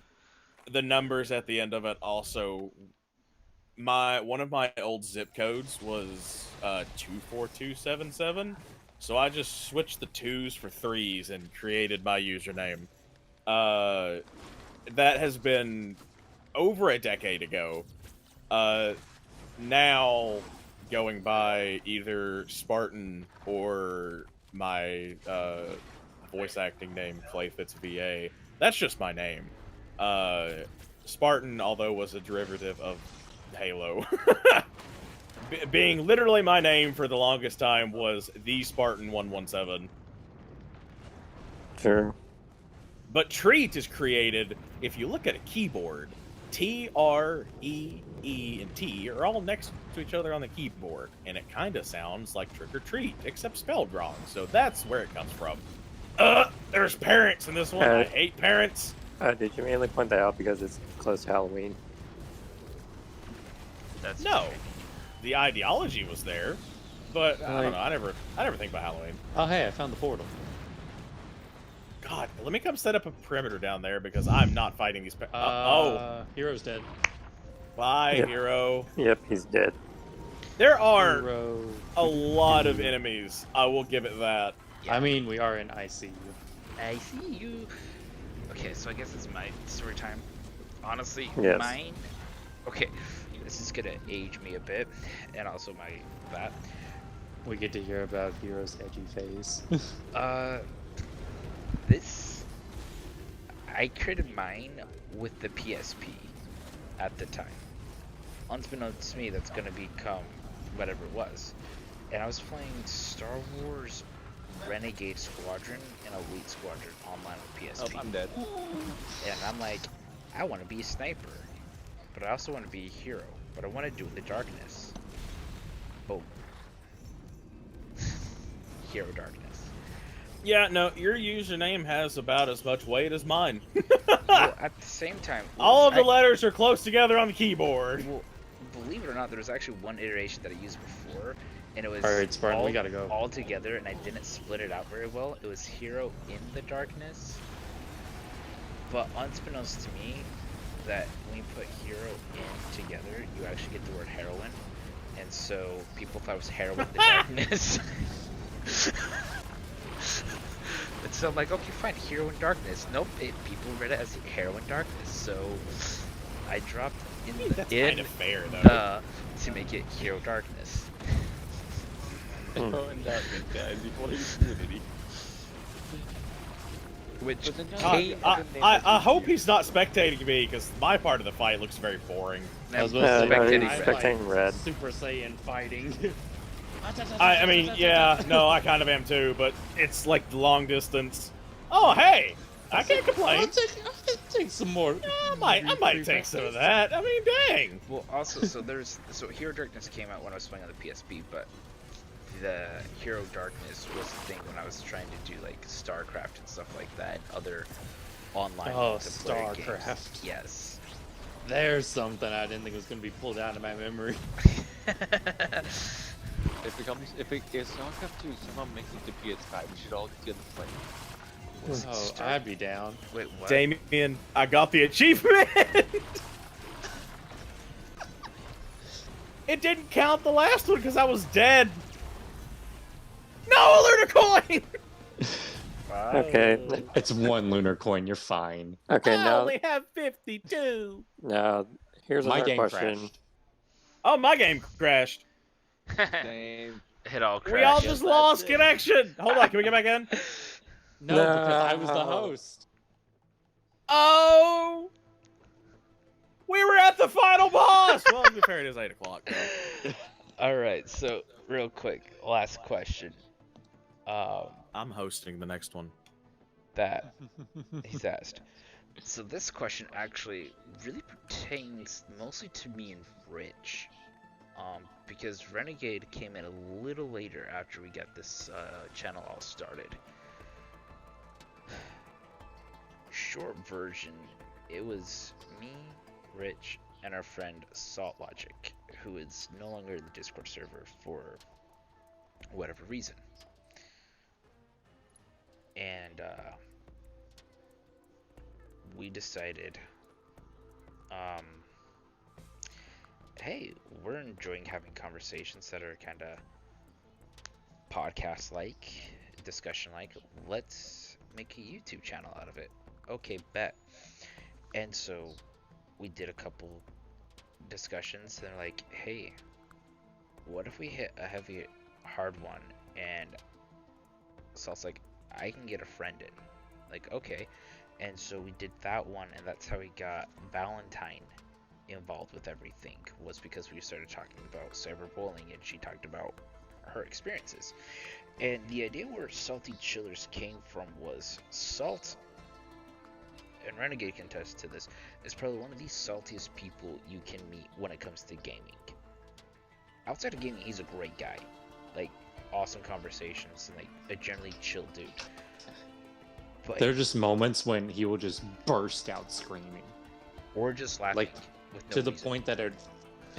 numbers at the end of it also. One of my old zip codes was 24277, so I just switched the 2s for 3s and created my username. That has been over a decade ago. Now going by either Spartan or my voice acting name, Clayfitz VA. That's just my name. Spartan, although was a derivative of Halo. Being literally my name for the longest time was the Spartan 117. Sure. But Treat is created, if you look at a keyboard, T, R, E, E, and T are all next to each other on the keyboard, and it kind of sounds like Trick or Treat, except spelled wrong, so that's where it comes from. There's parents in this one. I hate parents. Did you mainly point that out because it's close to Halloween? That's No. The ideology was there, but I Like- don't know. I never think about Halloween. Oh, hey, I found the portal. God, let me come set up a perimeter down there because I'm not fighting these. Oh, Hero's dead. bye, Yep. hero. Yep, he's dead. There are Hero. a lot of enemies. I will give it that. I mean, we are in ICU. I see you. Okay, so I guess it's my story time. Honestly, Yes. mine. Okay, this is gonna age me a bit, and also that. We get to hear about Hero's edgy phase. This I created mine with the PSP at the time. Unbeknownst to me, that's gonna become whatever it was. and I was playing Star Wars Renegade Squadron and Elite Squadron online with PSP. Oh, I'm dead. And I'm like, I want to be a sniper, but I also want to be a hero, but I want to do it in the darkness. Boom. Hero darkness. Yeah, no, your username has about as much weight as mine. Well, at the same time, All of the letters are close together on the keyboard. Well, believe it or not, there was actually one iteration that I used before, and it was Alright, Spartan, we gotta go. all together, and I didn't split it out very well. It was Hero in the Darkness, but unbeknownst to me, that when you put Hero in together, you actually get the word heroin, and so people thought it was Heroin in the Darkness. And so I'm like, okay, fine, Hero in Darkness. Nope, people read it as Hero in Darkness, so I dropped in the That's in kind of fair, though. to make it Hero Darkness. Oh, and darkness, guys, before you community. Which But then came, I hope he's not spectating me, because my part of the fight looks very boring. I was no, about to say, spectating I'm red. Spectating red. Super Saiyan fighting. I mean, yeah, no, I kind of am too, but it's like long distance. Oh, hey! I can't complain. I'll take some more. I might take some of that. I mean, dang. Well, also, so Hero Darkness came out when I was playing on the PSP, but the Hero Darkness was the thing when I was trying to do like StarCraft and stuff like that, other online Oh, multiplayer games. StarCraft. Yes. There's something I didn't think was gonna be pulled out of my memory. If StarCraft 2 somehow makes it to PS5, we should all get together to play. Was it Oh, Star- I'd be down. Wait, what? Damien, I got the achievement! It didn't count the last one because I was dead. No, lunar coin! Okay. It's one lunar coin. You're fine. Okay, I now, only have 52. now here's My another game question. crashed. Oh, my game crashed. Damn. It all crashed. We all Yes, just that's lost it. connection. Hold on, can we get back in? No, because I was the No. host. Oh! We were at the final boss! Well, to be fair, it is 8 o'clock. Alright, so real quick, last question. I'm hosting the next one. That he's asked. So this question actually really pertains mostly to me and Rich. Because Renegade came in a little later after we got this channel all started. Short version, it was me, Rich, and our friend Salt Logic, who is no longer in the Discord server for whatever reason. And we decided, hey, we're enjoying having conversations that are kind of podcast-like, discussion-like. Let's make a YouTube channel out of it. Okay, bet. And so we did a couple discussions, and they're like, hey, what if we hit a heavy, hard one? And so I was like, I can get a friend in. Like, okay. And so we did that one, and that's how we got Valentine involved with everything, was because we started talking about cyberbullying, and she talked about her experiences. And the idea where Salty Chillers came from was Salt, and Renegade can attest to this, is probably one of the saltiest people you can meet when it comes to gaming. Outside of gaming, he's a great guy. Like, awesome conversations, and like a generally chill dude. But There are just moments when he will just burst out screaming. or just laughing Like, with no To the reason. point that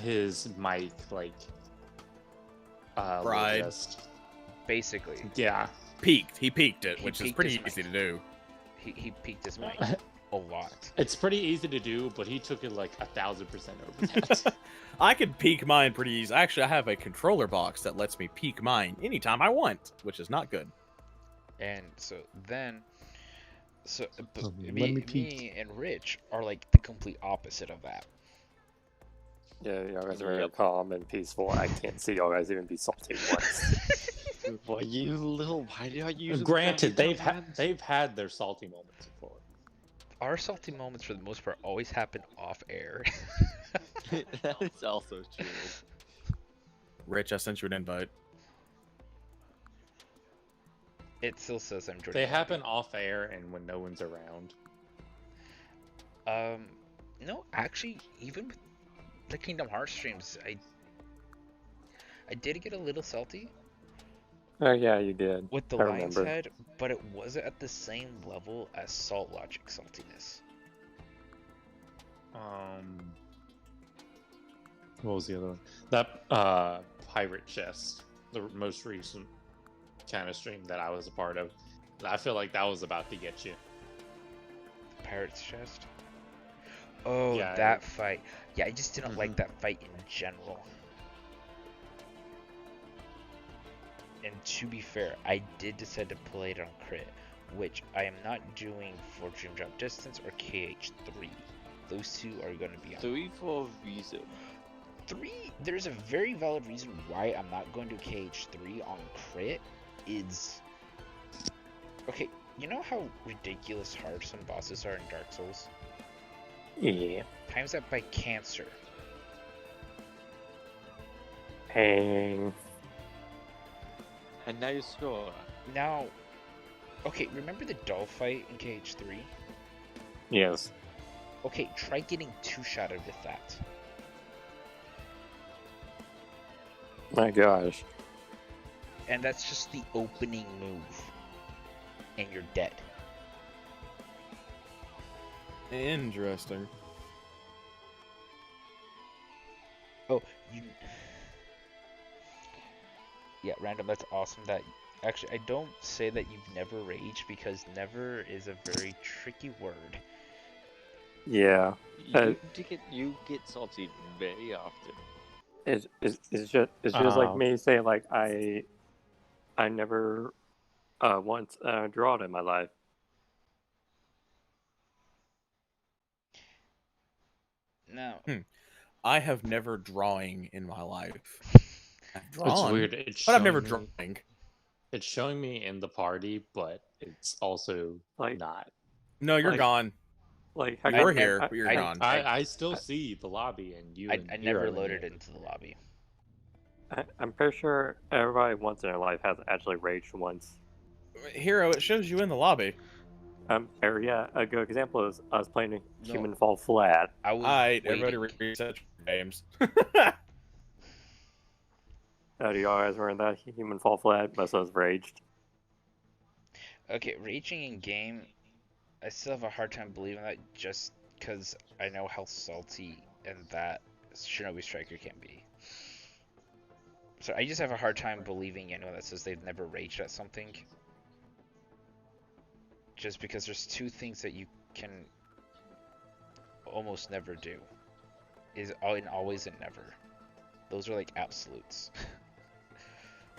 his mic, like, will Fried. just- Basically, yeah. Peaked. He peaked it, He which is peaked pretty his mic. easy to do. he peaked his mic a lot. It's pretty easy to do, but he took it like 1,000% over that. I could peak mine pretty easy. Actually, I have a controller box that lets me peak mine anytime I want, which is not good. And so then, but Let me, me peek. me and Rich are like the complete opposite of that. Yeah, y'all guys are very Yep. calm and peaceful. I can't see y'all guys even be salty once. Boy, you little. Why do I use? Granted, they've had their salty moments before. Our salty moments, for the most part, always happen off air. That is also true. Rich, I sent you an invite. It still says I'm joining. They the lobby. happen off air and when no one's around. No, actually, even with the Kingdom Hearts streams, I did get a little salty Oh yeah, you did. with the I Lion's remember. Head, but it wasn't at the same level as Salt Logic saltiness. What was the other one? That pirate chest, the most recent kind of stream that I was a part of. I feel like that was about to get you. Pirate's Chest? Oh, Yeah, that fight. Yeah, I just didn't like Mhm. that fight in general. And to be fair, I did decide to play it on crit, which I am not doing for Dream Drop Distance or KH3. Those two are going to be on 3 for a reason. 3. There's a very valid reason why I'm not going to KH3 on crit. Is okay, you know how ridiculous hard some bosses are in Dark Souls? Yeah. Times that by cancer. Hang. And now you score. Now, okay, remember the doll fight in KH3? Yes. Okay, try getting two-shotted with that. My gosh. And that's just the opening move. And you're dead. Interesting. Oh, you... Yeah, Random, that's awesome that... Actually, I don't say that you've never raged, because never is a very tricky word. Yeah. You get salty very often. It's just like me saying like I never once drawn in my life. Now, I have never drawing in my life. I've drawn, It's weird. It's but I've never showing me- drawing. It's showing me in the party, but it's also Like- not. No, you're Like- gone. Like You were here, but you're gone. I still see the lobby and you. I and never Hero loaded in into the lobby. I'm pretty sure everybody once in their life has actually raged once. Hero, it shows you in the lobby. Or yeah, a good example is I was playing No. Human Fall Flat. I was Alright, waiting. everybody reset your games. Do y'all guys were in that Human Fall Flat? Most of us raged. Okay, raging in game, I still have a hard time believing that just because I know how salty and that Shinobi Striker can be. So I just have a hard time believing anyone that says they've never raged at something. Just because there's two things that you can almost never do. Is always and never. Those are like absolutes.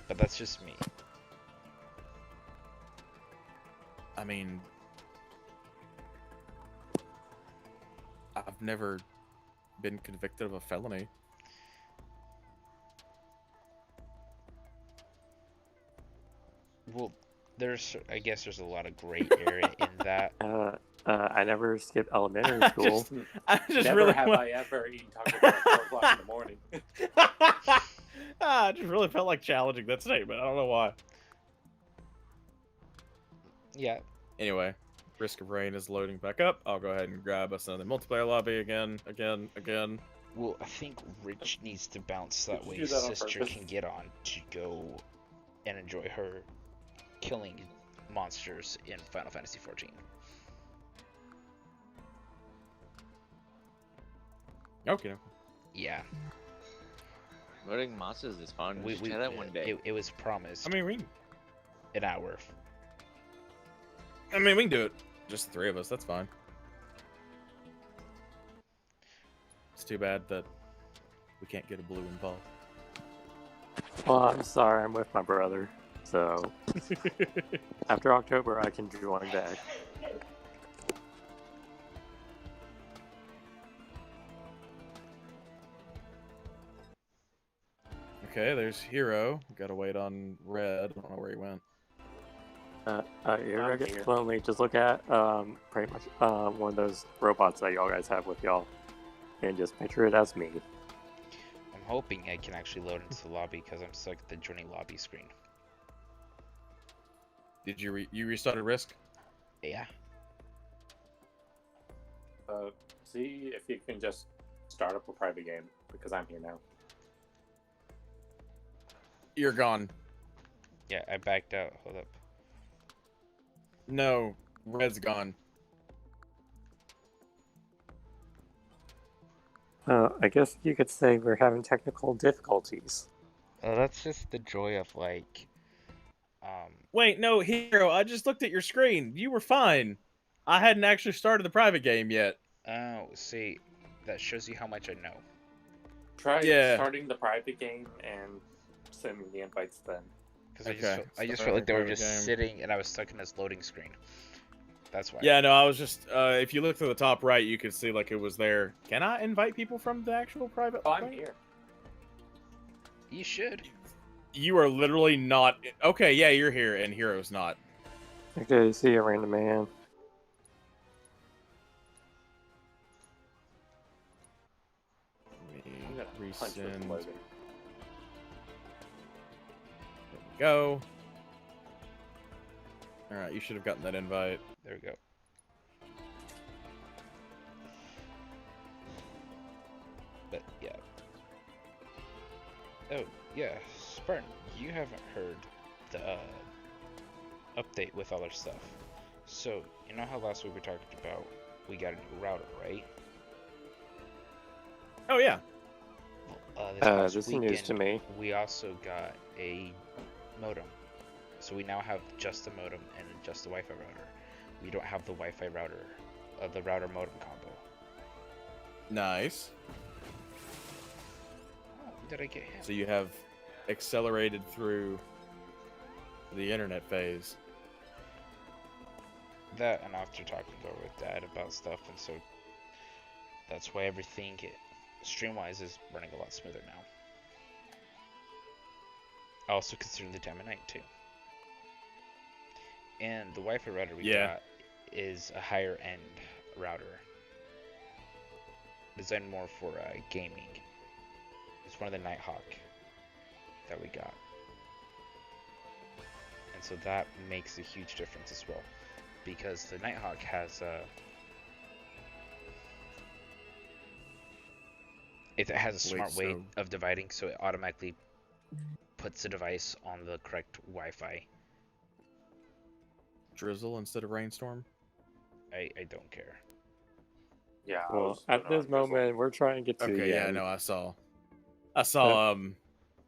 But that's just me. I mean, I've never been convicted of a felony. Well, I guess there's a lot of gray area in that. I never skipped elementary school. I just Never really have want- I ever eaten Taco Bell at 4 o'clock in the morning. I just really felt like challenging that statement. I don't know why. Yeah, Anyway, Risk of Rain is loading back up. I'll go ahead and grab us another multiplayer lobby again. well, I think Rich needs to bounce that Did you way do that on Sister purpose? can get on to go and enjoy her killing monsters in Final Fantasy XIV. Okay. Yeah, Murdering monsters is fun. We should try that one day. it was promised I mean, we an hour. can do it. Just the three of us. That's fine. It's too bad that we can't get a blue involved. Well, I'm sorry, I'm with my brother. So after October, I can join back. Okay, there's Hero. Gotta wait on Red. I don't know where he went. You're I'm gonna get here. lonely. Just look at pretty much one of those robots that y'all guys have with y'all, and just picture it as me. I'm hoping I can actually load into the lobby because I'm stuck at the joining lobby screen. Did you you restarted Risk? Yeah. See if you can just start up a private game, because I'm here now. You're gone. Yeah, I backed out. Hold up. No, Red's gone. I guess you could say we're having technical difficulties. That's just the joy of like, Wait, no, Hero, I just looked at your screen. You were fine. I hadn't actually started the private game yet. oh, see, that shows you how much I know. Try Yeah. starting the private game and sending the invites then. Because Okay, I just start felt like they were private just game. sitting and I was stuck in this loading screen. That's why. Yeah, no, I was just, if you look to the top right, you could see, like, it was there. Can I invite people from the actual private Oh, I'm game? here. You should. You are literally not... Okay, yeah, you're here, and Hero's not. Okay, see you, random man. Let me I'm gonna punch this resend. loading. There we go. Alright, you should have gotten that invite. There we go. But yeah. Oh yeah, Spartan, you haven't heard the update with all our stuff. So you know how last week we talked about we got a new router, right? Oh, yeah. This This is weekend, news to me. we also got a modem. So we now have just the modem and just the Wi-Fi router. We don't have the Wi-Fi router, the router modem combo. Nice. Oh, did I get him? So you have accelerated through the internet phase. That, and after talking over with Dad about stuff, and so that's why everything stream-wise is running a lot smoother now. Also considering the time of night too. And the Wi-Fi router we got is a higher end router, designed more for gaming. It's one of the Nighthawk that we got, and so that makes a huge difference as well, because the Nighthawk has it has a smart way of dividing, so it automatically puts the device on the correct Wi-Fi. Drizzle instead of rainstorm? I don't care. Yeah. Well, at this moment, we're trying to get to Okay, the yeah, end. no, I saw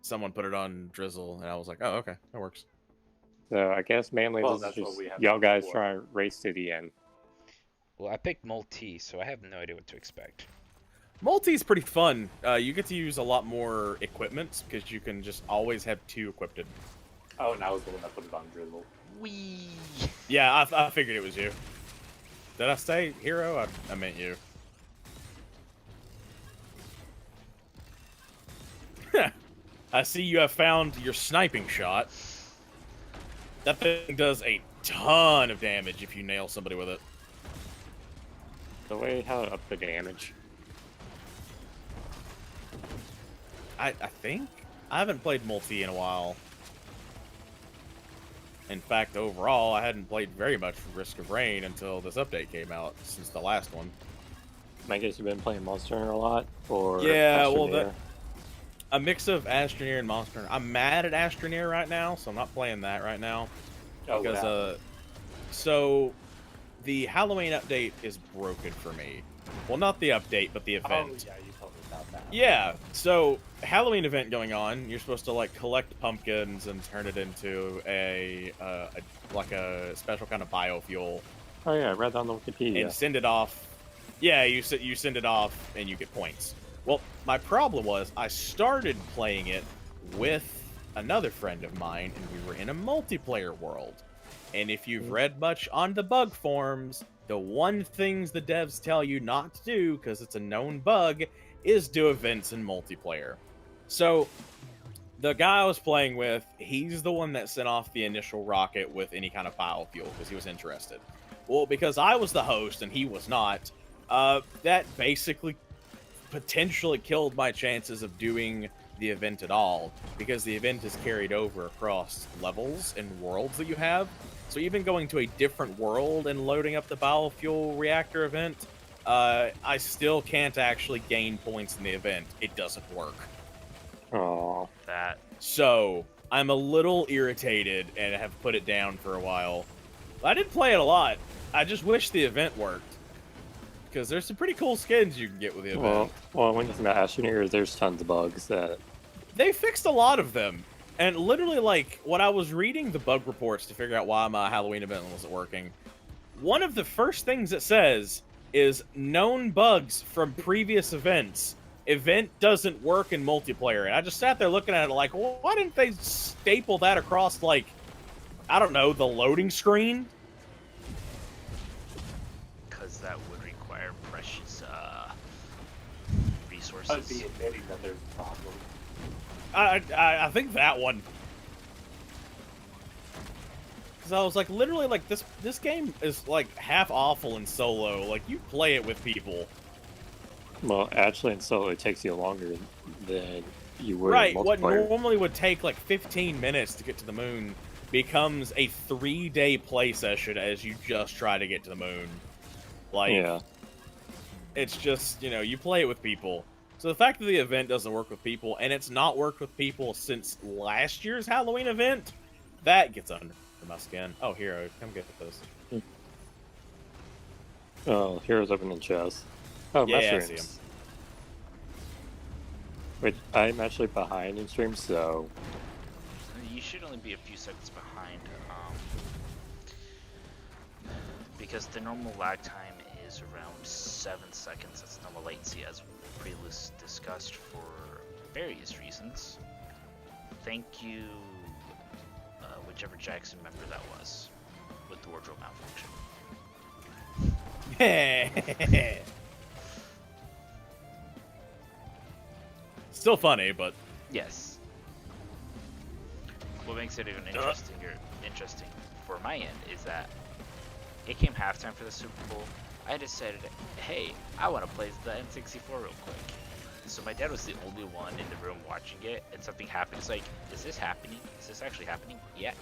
someone put it on drizzle, and I was like, oh, okay, that works. So I guess mainly Well, this is that's what just we have y'all guys before. try and race to the end. Well, I picked Multi, so I have no idea what to expect. Multi's pretty fun. You get to use a lot more equipment, because you can just always have 2 equipped. Oh, and I was the one that put it on drizzle. Wee. Yeah, I figured it was you. Did I say Hero? I meant you. I see you have found your sniping shot. That thing does a ton of damage if you nail somebody with it. The way how to up the damage. I think? I haven't played multi in a while. In fact, overall, I hadn't played very much Risk of Rain until this update came out, since the last one. I guess you've been playing Monster Hunter a lot, or Yeah, well, Astroneer? a mix of Astroneer and Monster Hunter. I'm mad at Astroneer right now, so I'm not playing that right now. Oh, Because, so, the Halloween update is broken for me. Well, not the update, but the event. Oh, yeah, you told me about that. Yeah, so Halloween event going on. You're supposed to like collect pumpkins and turn it into a like a special kind of biofuel Oh yeah, I read that on the Wikipedia. and send it off. Yeah, you send it off and you get points. Well, my problem was I started playing it with another friend of mine, and we were in a multiplayer world. And if you've read much on the bug forums, the one things the devs tell you not to do, because it's a known bug, is do events in multiplayer. So, the guy I was playing with, he's the one that sent off the initial rocket with any kind of biofuel, because he was interested. Well, because I was the host and he was not, that basically potentially killed my chances of doing the event at all, because the event is carried over across levels and worlds that you have. So even going to a different world and loading up the biofuel reactor event, I still can't actually gain points in the event. It doesn't work. Oh, That So I'm a little irritated and have put it down for a while. I did play it a lot. I just wish the event worked. Because there's some pretty cool skins you can get with the event. well, when you think about Astroneer, there's tons of bugs that. They fixed a lot of them. And literally, like, when I was reading the bug reports to figure out why my Halloween event wasn't working, one of the first things it says is known bugs from previous events. Event doesn't work in multiplayer. And I just sat there looking at it like, well, why didn't they staple that across, like, I don't know, the loading screen? because that would require precious resources. I'd be admitting that there's a problem. I think that one. Because I was like, literally, like, this game is, like, half awful in solo. Like, you play it with people. Well, actually, in solo, it takes you longer than you would Right, in what multiplayer. normally would take, like, 15 minutes to get to the moon becomes a 3-day play session as you just try to get to the moon. Like, Yeah. it's just, you know, you play it with people. So the fact that the event doesn't work with people, and it's not worked with people since last year's Halloween event, that gets under my skin. Oh, Hero, come get this. Oh, Heroes opening chests. Oh, Yeah, I see mushrooms. Which I'm actually behind in stream, so You should only be a few seconds behind, because the normal lag time is around 7 seconds. That's normal latency, as previously discussed for various reasons. Thank you, whichever Jackson member that was, with the wardrobe malfunction. Still funny, but Yes. What makes it even interesting for my end is that it came halftime for the Super Bowl. I decided, hey, I want to play the N64 real quick. So my dad was the only one in the room watching it, and something happened. It's like, is this happening? Is this actually happening? Yeah,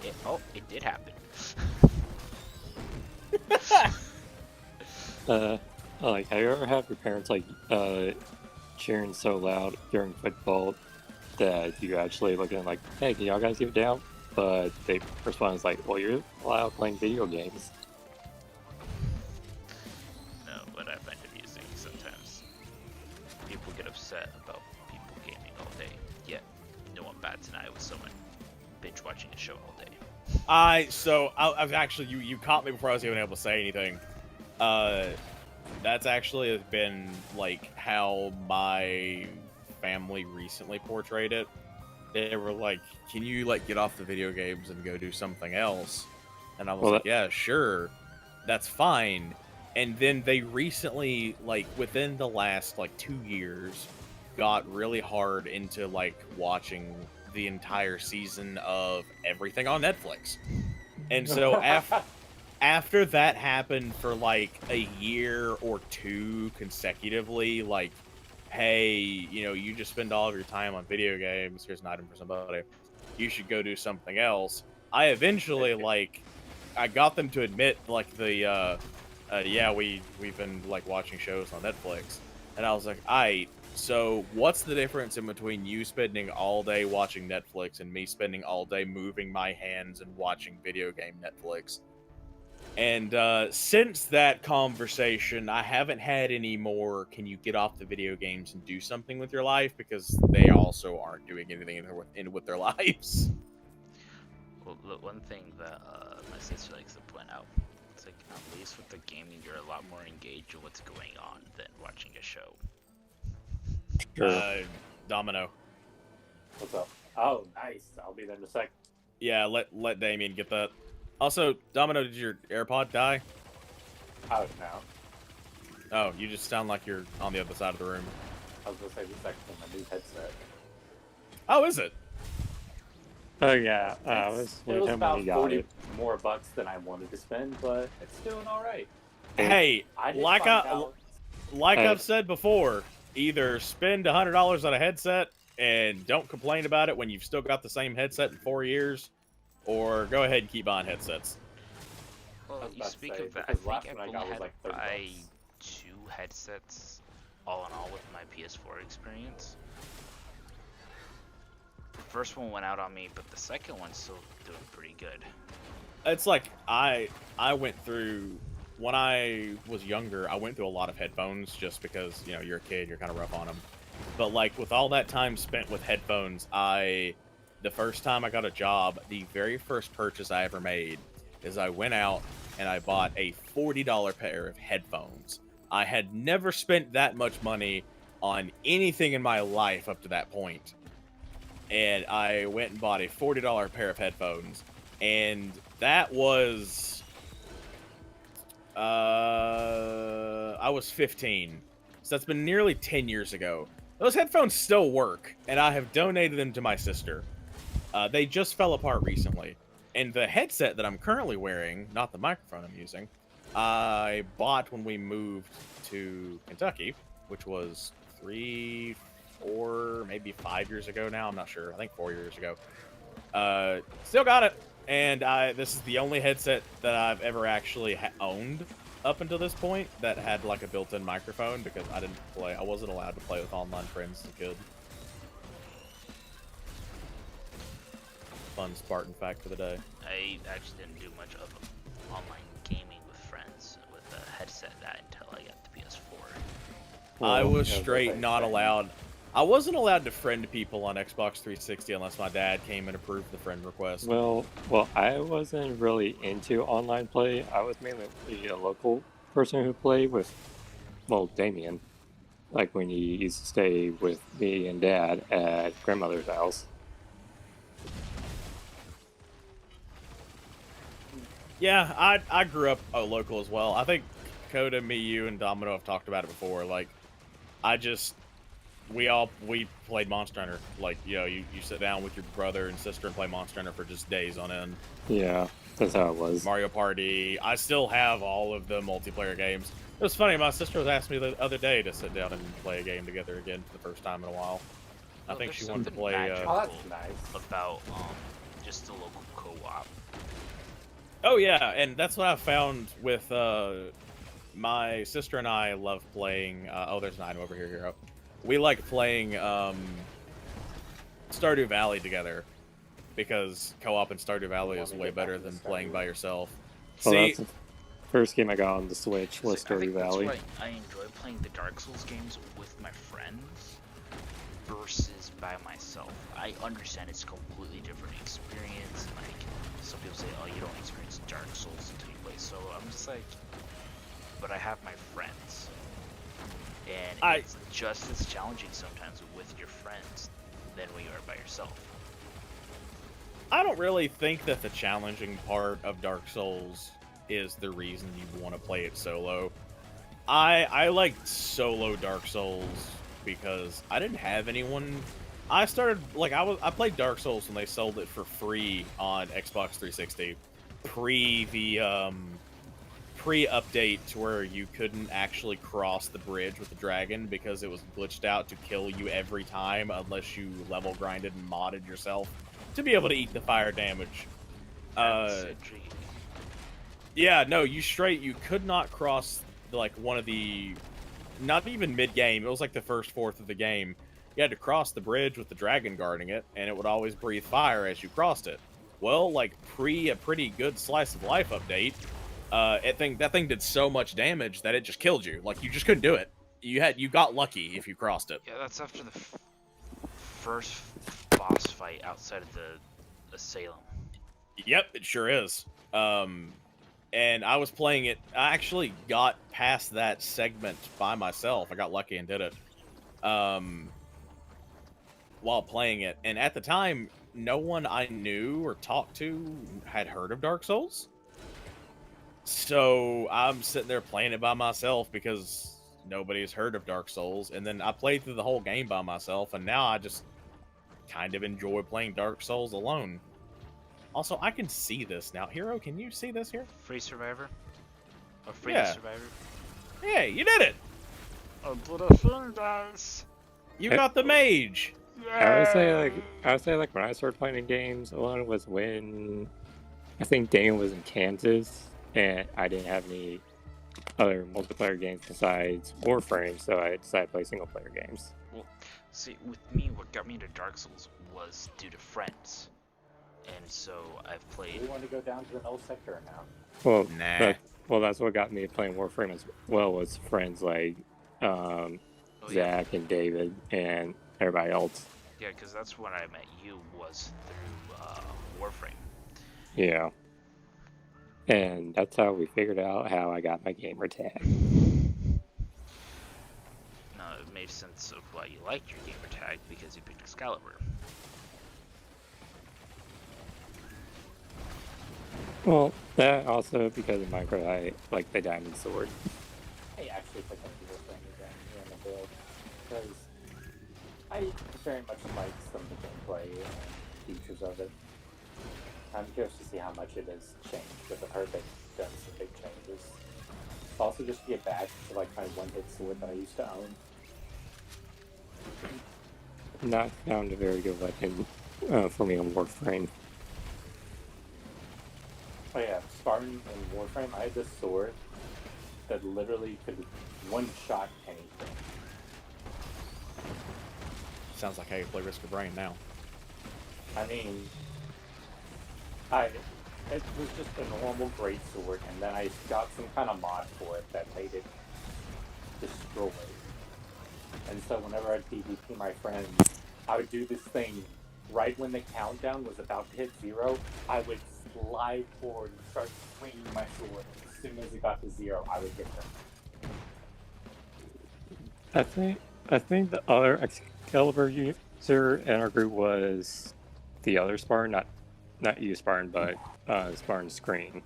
it did happen. like, have you ever had your parents like cheering so loud during football that you actually look at them like, hey, can y'all guys get down? But they respond as like, well, you're allowed playing video games. No, what I find amusing sometimes, people get upset about people gaming all day, yet no one bats an eye with someone binge watching a show all day. I've actually, you caught me before I was even able to say anything. That's actually been, like, how my family recently portrayed it. They were like, can you, like, get off the video games and go do something else? And I was Well, like, yeah, sure. That's fine. And then they recently, like, within the last, like, 2 years, got really hard into, like, watching the entire season of everything on Netflix. And so after that happened for like a year or two consecutively, like, hey, you know, you just spend all of your time on video games, here's an item for somebody, you should go do something else. I eventually, like, I got them to admit, like, the, yeah, we've been, like, watching shows on Netflix. And I was like, aight, so what's the difference in between you spending all day watching Netflix and me spending all day moving my hands and watching video game Netflix? And since that conversation, I haven't had any more, can you get off the video games and do something with your life? Because they also aren't doing anything with their lives. Well, look, one thing that my sister likes to point out, it's like, at least with the gaming, you're a lot more engaged in what's going on than watching a show. Sure. Domino. What's up? Oh, nice. I'll be there in a sec. Yeah, let Damien get that. Also, Domino, did your AirPod die? Out now. Oh, you just sound like you're on the other side of the room. I was gonna say this is actually my new headset. Oh, is it? Oh yeah, It was about got 40 it. more bucks than I wanted to spend, but it's doing all right. Hey, I did like find out. I've Hey. said before, either spend $100 on a headset and don't complain about it when you've still got the same headset in 4 years, or go ahead and keep buying headsets. Well, I was you about to speak say, of that. I because think last I've one I only got was had like to 30 buy bucks. 2 headsets, all in all, with my PS4 experience. The first one went out on me, but the second one's still doing pretty good. It's like I went through when I was younger. I went through a lot of headphones just because you're a kid, you're kind of rough on them. But like with all that time spent with headphones, the first time I got a job, the very first purchase I ever made is I went out and I bought a $40 pair of headphones. I had never spent that much money on anything in my life up to that point. And I went and bought a $40 pair of headphones. And that was... I was 15. So that's been nearly 10 years ago. Those headphones still work, and I have donated them to my sister. They just fell apart recently. And the headset that I'm currently wearing, not the microphone I'm using, I bought when we moved to Kentucky, which was 3, 4, maybe 5 years ago now. I'm not sure. I think 4 years ago. Still got it. And this is the only headset that I've ever actually owned up until this point that had like a built-in microphone, because I wasn't allowed to play with online friends as a kid. Fun Spartan fact for the day. I actually didn't do much of online gaming with friends with a headset until I got the PS4. I was yeah, straight not allowed. I wasn't allowed to friend people on Xbox 360 unless my dad came and approved the friend request. Well, I wasn't really into online play. I was mainly a local person who played with, Damien. Like when he used to stay with me and Dad at grandmother's house. Yeah, I grew up local as well. I think Coda, me, you, and Domino have talked about it before. Like, we played Monster Hunter. Like, you sit down with your brother and sister and play Monster Hunter for just days on end. Yeah, that's how it was. Mario Party. I still have all of the multiplayer games. It was funny, my sister was asking me the other day to sit down and play a game together again for the first time in a while. I think she wanted to play... Oh, that's nice. About just the local co-op. Oh yeah, and that's what I found with my sister and I love playing. There's an item over here, hero. We like playing Stardew Valley together because co-op in Stardew Valley is way better than playing by yourself. Well, See, that's the first game I got on the Switch was I think Stardew Valley. that's why I enjoy playing the Dark Souls games with my friends versus by myself. I understand it's a completely different experience. Like, some people say, oh, you don't experience Dark Souls until you play solo. I'm just like, but I have my friends. And it's just as challenging sometimes with your friends than when you are by yourself. I don't really think that the challenging part of Dark Souls is the reason you want to play it solo. I liked solo Dark Souls because I didn't have anyone. I played Dark Souls when they sold it for free on Xbox 360, pre-update to where you couldn't actually cross the bridge with the dragon because it was glitched out to kill you every time unless you level grinded and modded yourself to be able to eat the fire damage. Yeah, no, you could not cross like one of the, not even mid-game, it was like the first fourth of the game. You had to cross the bridge with the dragon guarding it, and it would always breathe fire as you crossed it. Well, like a pretty good slice of life update, that thing did so much damage that it just killed you. Like, you just couldn't do it. You got lucky if you crossed it. Yeah, that's after the first boss fight outside of the Salem. Yep, it sure is. And I was playing it. I actually got past that segment by myself. I got lucky and did it. While playing it. And at the time, no one I knew or talked to had heard of Dark Souls. So I'm sitting there playing it by myself because nobody's heard of Dark Souls. And then I played through the whole game by myself, and now I just kind of enjoy playing Dark Souls alone. Also, I can see this now. Hero, can you see this here? Free Survivor? Or Free Yeah. Survivor? Hey, you did it! I did a thing, guys! You got the mage! I would say like when I started playing games, one was when I think Dane was in Kansas, and I didn't have any other multiplayer games besides Warframe, so I decided to play single player games. Well, see, with me, what got me into Dark Souls was due to friends, and so I've played. We want to go down to the null sector now. Well, Nah. that's what got me playing Warframe as well, was friends like Oh, yeah. Zach and David and everybody else. Yeah, because that's when I met you, was through Warframe. Yeah. And that's how we figured out how I got my gamer tag. No, it made sense of why you liked your gamer tag, because you picked Excalibur. Well, that also because of Minecraft, I like the diamond sword. I actually picked up the Warframe again here in the build because I very much like some of the gameplay and features of it. I'm curious to see how much it has changed, because I've heard they've done some big changes. Also, just to get back to like my one-hit sword that I used to own. Not found a very good weapon for me on Warframe. Oh yeah, Spartan and Warframe, I had this sword that literally could one-shot anything. Sounds like how you play Risk of Rain now. I mean, it was just a normal great sword, and then I got some kind of mod for it that made it destroy. And so whenever I'd PvP my friends, I would do this thing right when the countdown was about to hit 0. I would slide forward and start swinging my sword. As soon as it got to 0, I would hit them. I think the other Excalibur user in our group was the other Spartan, not you Spartan, but Spartan Scream.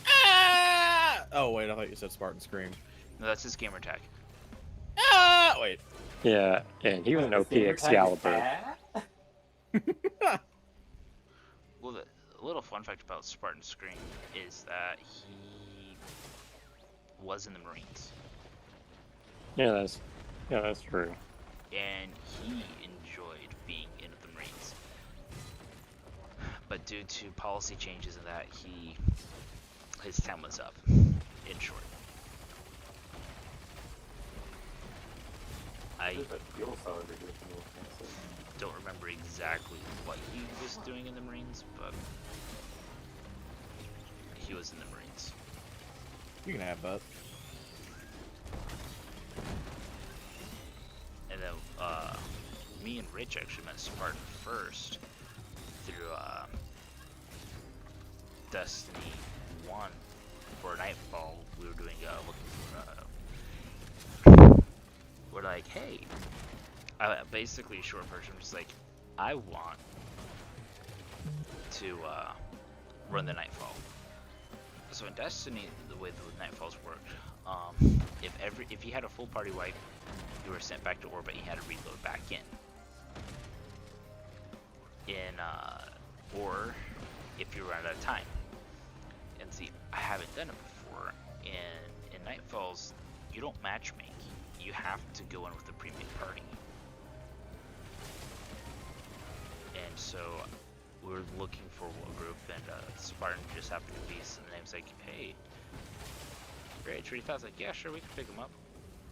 Ah! Oh wait, I thought you said Spartan Scream. No, that's his gamer tag. Ah! Wait. Yeah, and he was an OP Excalibur. Well, a little fun fact about Spartan Scream is that he was in the Marines, Yeah, that's true. and he enjoyed being in the Marines. But due to policy changes and that, his time was up. In short, I There's a fuel cell over here from Wolfman, so don't remember exactly what he was doing in the Marines, but he was in the Marines. You can have that. And then me and Rich actually met Spartan first through Destiny 1 for Nightfall. We were doing we're like, hey, basically short version, just like, I want to run the Nightfall. So in Destiny, the way the Nightfalls worked, if you had a full party wipe, you were sent back to orbit and you had to reload back in. Or if you run out of time. And see, I haven't done it before. In Nightfalls, you don't matchmake. You have to go in with a pre-made party. And so we were looking for a group, and Spartan just happened to be, so the name's like, hey, great, Tree Thoughts like, yeah, sure, we can pick him up.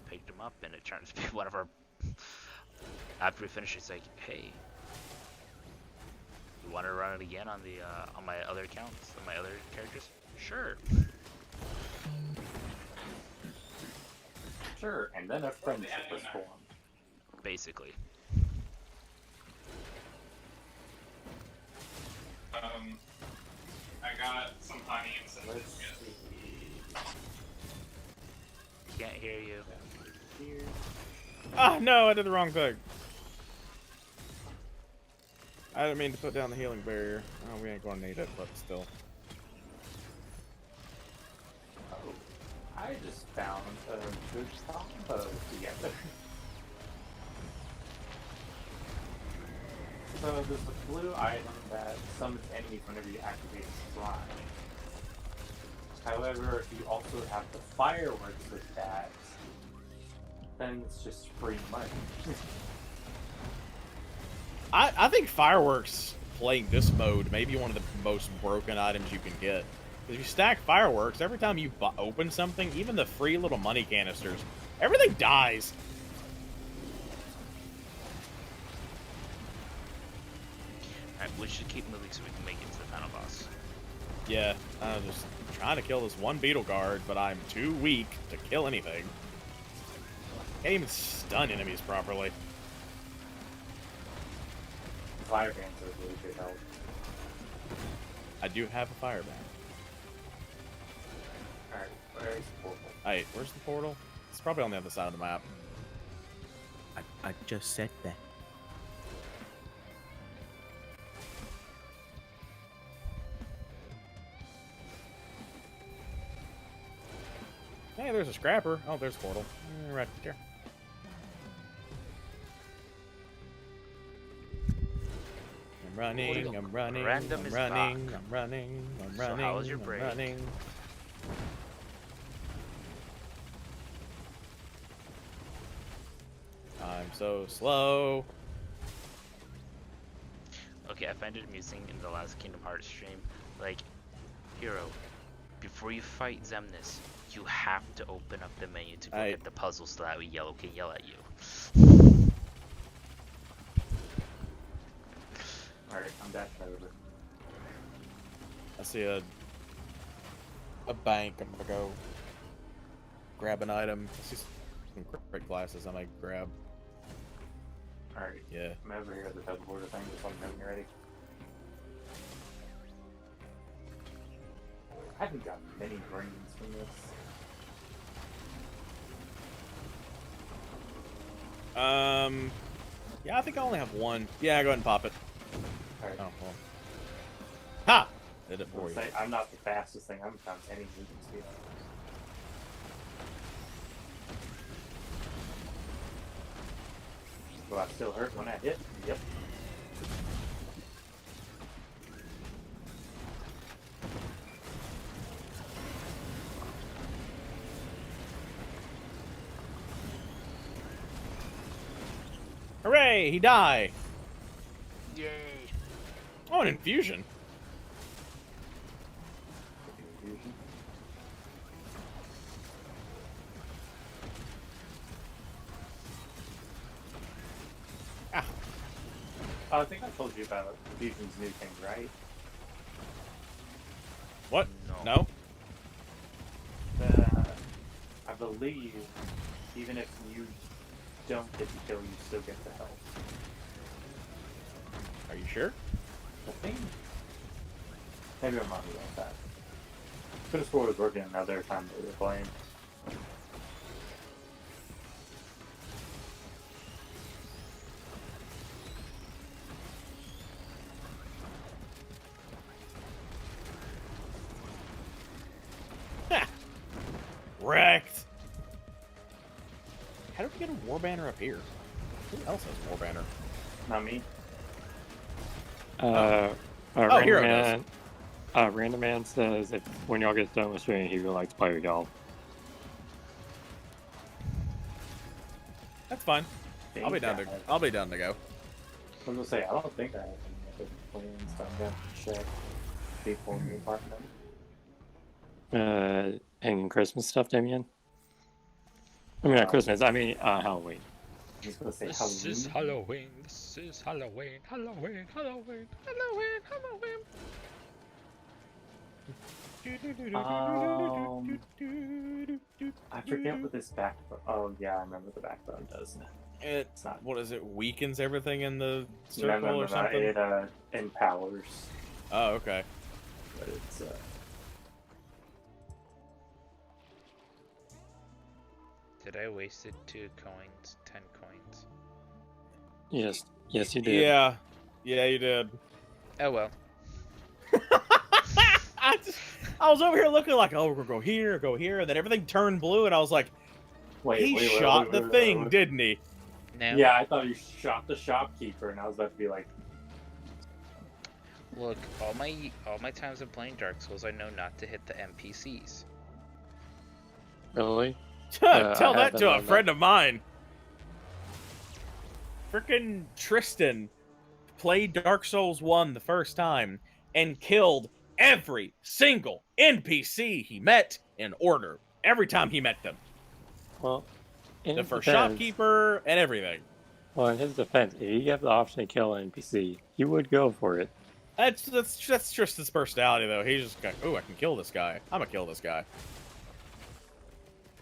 Picked him up, and it turned to be one of our. After we finished, it's like, hey, you want to run it again on the on my other accounts, on my other characters? Sure. sure, and then a friendship was formed. Basically. I got some honey and some Let's biscuits. see. Can't hear you. Here. Ah, no, I did the wrong thing. I didn't mean to put down the healing barrier. Oh, we ain't gonna need it, but still. Oh, I just found a good combo together. So there's a blue item that summons enemies whenever you activate a shrine. However, if you also have the fireworks with that, then it's just free money. I think fireworks playing this mode may be one of the most broken items you can get. If you stack fireworks, every time you open something, even the free little money canisters, everything dies. Alright, we should keep moving so we can make it to the final boss. Yeah, I'm just trying to kill this one beetle guard, but I'm too weak to kill anything. Can't even stun enemies properly. Fire bands are really good help. I do have a fire ban. Alright, where's the portal? Hey, where's the portal? It's probably on the other side of the map. I just said that. Hey, there's a scrapper. Oh, there's a portal. Right there. I'm running, I'm running, Random I'm is running, back. I'm running, I'm So running, how was your I'm break? running. I'm so slow. Okay, I find it amusing in the last Kingdom Hearts stream, like, Hero, before you fight Zemnis, you have to open up the menu to go get the puzzle so that way Yellow can yell at you. Alright, I'm back over. I see a bank. I'm gonna go grab an item. I see some great glasses I might grab. Alright, Yeah. I'm over here at the teleporter thing, just let me know when you're ready. I haven't got many brains from this. Yeah, I think I only have one. Yeah, go ahead and pop it. Alright. Oh, well. Ha! Did it for I'll you. say, I'm not the fastest thing. I haven't found any movement speed. Will I still hurt when I hit? Yep. Hooray! He died! Yay! Oh, an infusion. Confusion. Ah. Oh, I think I told you about Fusion's new thing, right? What? No. I believe even if you don't get the kill, you still get the health. Are you sure? I think. Maybe I'm wrong about that. Could have swore it was working another time that we were playing. Ha! Wrecked! How did we get a war banner up here? Who else has a war banner? Not me. Hero does. Random Man says if when y'all get done with streaming, he would like to play with y'all. That's fine. I'll be down to. I'll be down to go. I was gonna say I don't think I have any other plans. So I'm gonna check people in the apartment. Hanging Christmas stuff, Damien. I mean, not Christmas. I mean, Halloween. I was gonna say This is Halloween. Halloween, this is Halloween, Halloween, Halloween, Halloween, Halloween. I forget what this backbone. Oh yeah, I remember the backbone does. It's not- what is it? Weakens everything in the No, circle or something. It empowers, Oh, okay. but it's Did I wasted 2 coins, 10 coins? Yes, you did. Yeah, you did. Oh well. I was over here looking like, oh, we're gonna go here, and then everything turned blue, and I was like, he shot the thing, didn't he? No. Yeah, I thought you shot the shopkeeper, and I was about to be like, Look, all my times of playing Dark Souls, I know not to hit the NPCs. Really? Tell I that haven't to a done friend of mine. Frickin' Tristan played Dark Souls 1 the first time and killed every single NPC he met in order. Every time he met them. Well, in The his first defense, shopkeeper and everything. well, in his defense, if you have the option to kill an NPC, he would go for it. That's just his personality, though. He's just like, oh, I can kill this guy. I'm gonna kill this guy.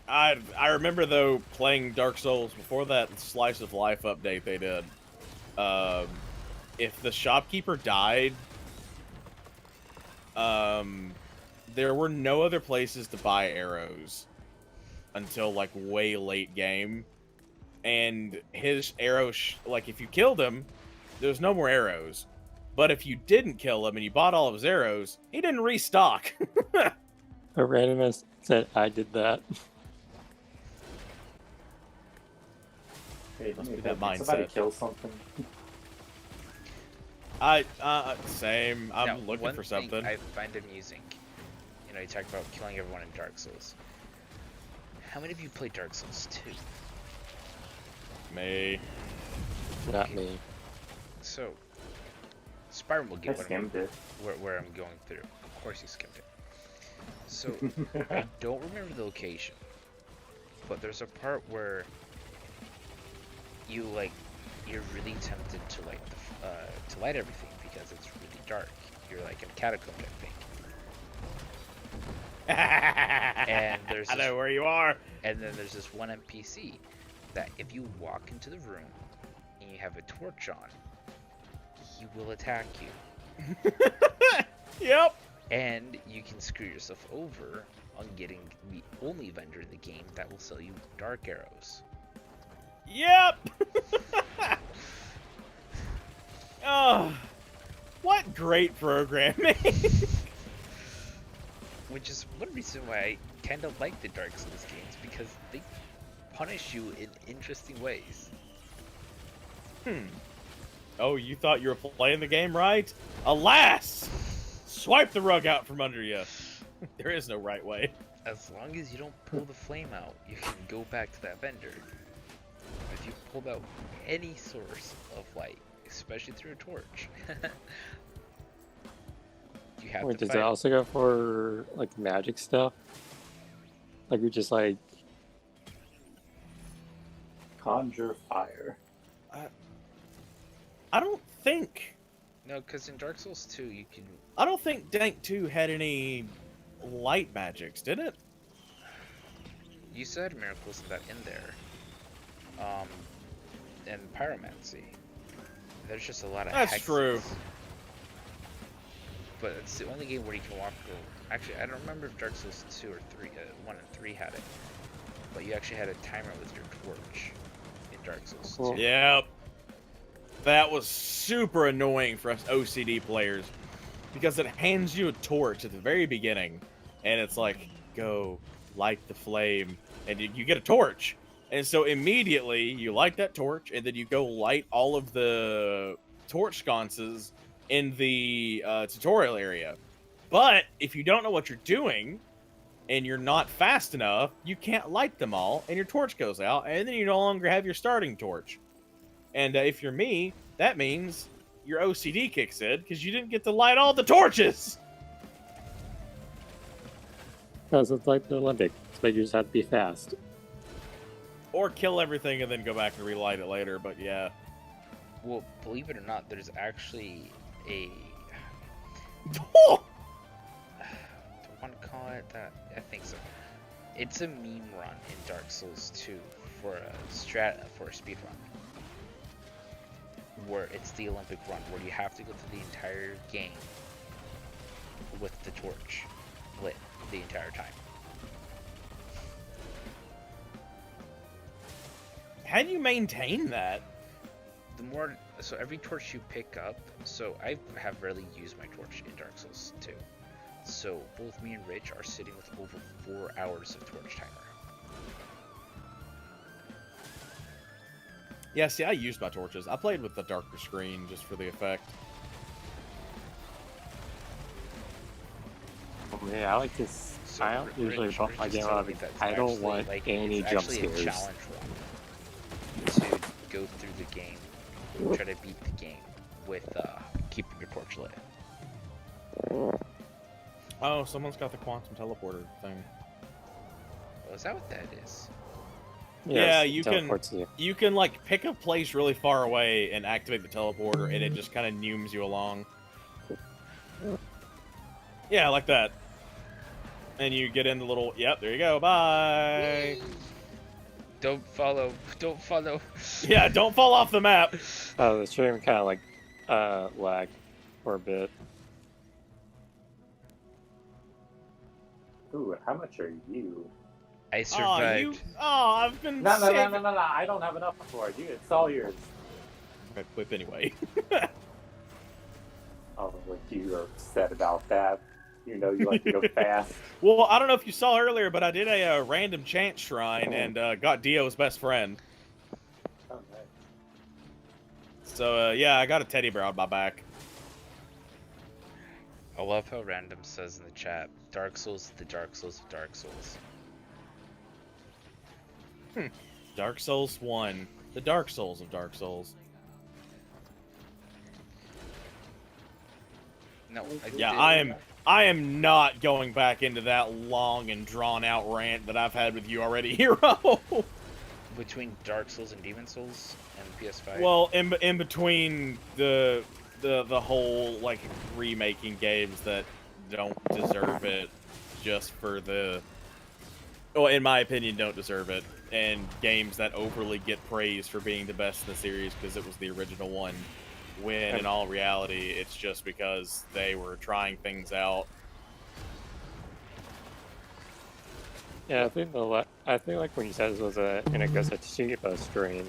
I remember, though, playing Dark Souls before that Slice of Life update they did. If the shopkeeper died, there were no other places to buy arrows until, like, way late game. And his arrows, like, if you killed him, there's no more arrows. But if you didn't kill him and you bought all of his arrows, he didn't restock. A randomist said, I did that. Hey, Must hey, be that did somebody mindset. kill something? Same. I'm Now, looking one for thing something. I find amusing. You know, you talk about killing everyone in Dark Souls. How many of you played Dark Souls 2? Me. Not me. So, Spyro will I get skimmed it. where I'm going through. Of course you skipped it. So, I don't remember the location, but there's a part where you're really tempted to to light everything because it's really dark. You're like in a catacomb, I think. And there's I this, know where you are. and then there's this one NPC that if you walk into the room and you have a torch on, he will attack you. Yep. And you can screw yourself over on getting the only vendor in the game that will sell you dark arrows. Yep. Oh, what great programming. Which is one reason why I kind of like the Dark Souls games, because they punish you in interesting ways. Oh, you thought you were playing the game right? Alas! Swipe the rug out from under you. There is no right way. As long as you don't pull the flame out, you can go back to that vendor. If you pulled out any source of light, especially through a torch, you have Wait, to does fight. it also go for, like, magic stuff? Like, you're just like, Conjure fire. I don't think No, because in Dark Souls 2, you can. I don't think Dank 2 had any light magics, did it? You still had miracles in there. And pyromancy. There's just a lot of That's hexes. true. But it's the only game where you can walk through. Actually, I don't remember if Dark Souls 2 or 3, 1 and 3 had it. But you actually had a timer with your torch in Dark Souls 2. Cool. Yep. That was super annoying for us OCD players, because it hands you a torch at the very beginning, and it's like, go light the flame, and you get a torch. And so immediately you light that torch, and then you go light all of the torch sconces in the tutorial area. But if you don't know what you're doing, and you're not fast enough, you can't light them all, and your torch goes out, and then you no longer have your starting torch. And if you're me, that means your OCD kicks in, because you didn't get to light all the torches! because it's like the Olympics, but you just have to be fast. Or kill everything and then go back and relight it later, but yeah. Well, believe it or not, there's actually a. Oh! Do I want to call it that? I think so. It's a meme run in Dark Souls 2 for a speed run. Where it's the Olympic run, where you have to go through the entire game with the torch lit the entire time. How do you maintain that? So every torch you pick up, so I have rarely used my torch in Dark Souls 2. So both me and Rich are sitting with over 4 hours of torch timer. Yeah, see, I used my torches. I played with the darker screen just for the effect. Yeah, I like this. So I don't usually Rich bump my is game telling out me because that's I don't actually, want like, any it's jump actually a scares. challenge run to go through the game, try to beat the game with keeping your torch lit. Oh, someone's got the quantum teleporter thing. Oh, is that what that is? Yeah, Yes, you teleports can you. you can like pick a place really far away and activate the teleporter, and it just kind of nooms you along. Yeah, like that. And you get in the little. Yep, there you go. Bye. Don't follow. Don't follow. Yeah, don't fall off the map. Oh, the stream kind of like lagged for a bit. Ooh, how much are you? I Oh, survived. I've been No, saving. no. I don't have enough for you. It's all yours. Okay, whip anyway. Oh, like you are upset about that. You know you like to go fast. Well, I don't know if you saw earlier, but I did a random chant shrine and got Dio's best friend. Oh, nice. So yeah, I got a teddy bear on my back. I love how Random says in the chat, Dark Souls is the Dark Souls of Dark Souls. Dark Souls 1, the Dark Souls of Dark Souls. No, Yeah, I am not going back into that long and drawn out rant that I've had with you already, Hero. Between Dark Souls and Demon Souls and PS5. Well, in between the whole like remaking games that don't deserve it just for the, well, in my opinion, don't deserve it, and games that overly get praised for being the best in the series because it was the original one, when in all reality it's just because they were trying things out. Yeah, I think like when you said this was an Augusta Chiba stream.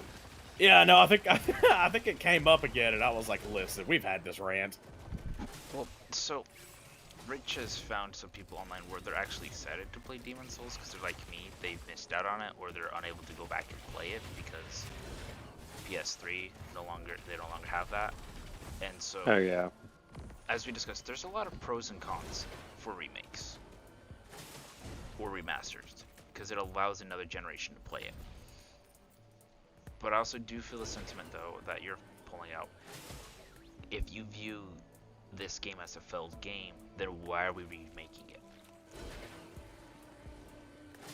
Yeah, no, I think I think it came up again, and I was like, listen, we've had this rant. Well, so Rich has found some people online where they're actually excited to play Demon Souls because they're like me, they've missed out on it, or they're unable to go back and play it because PS3 they no longer have that. And so, Oh yeah. as we discussed, there's a lot of pros and cons for remakes or remasters because it allows another generation to play it. But I also do feel the sentiment though that you're pulling out. If you view this game as a failed game, then why are we remaking it?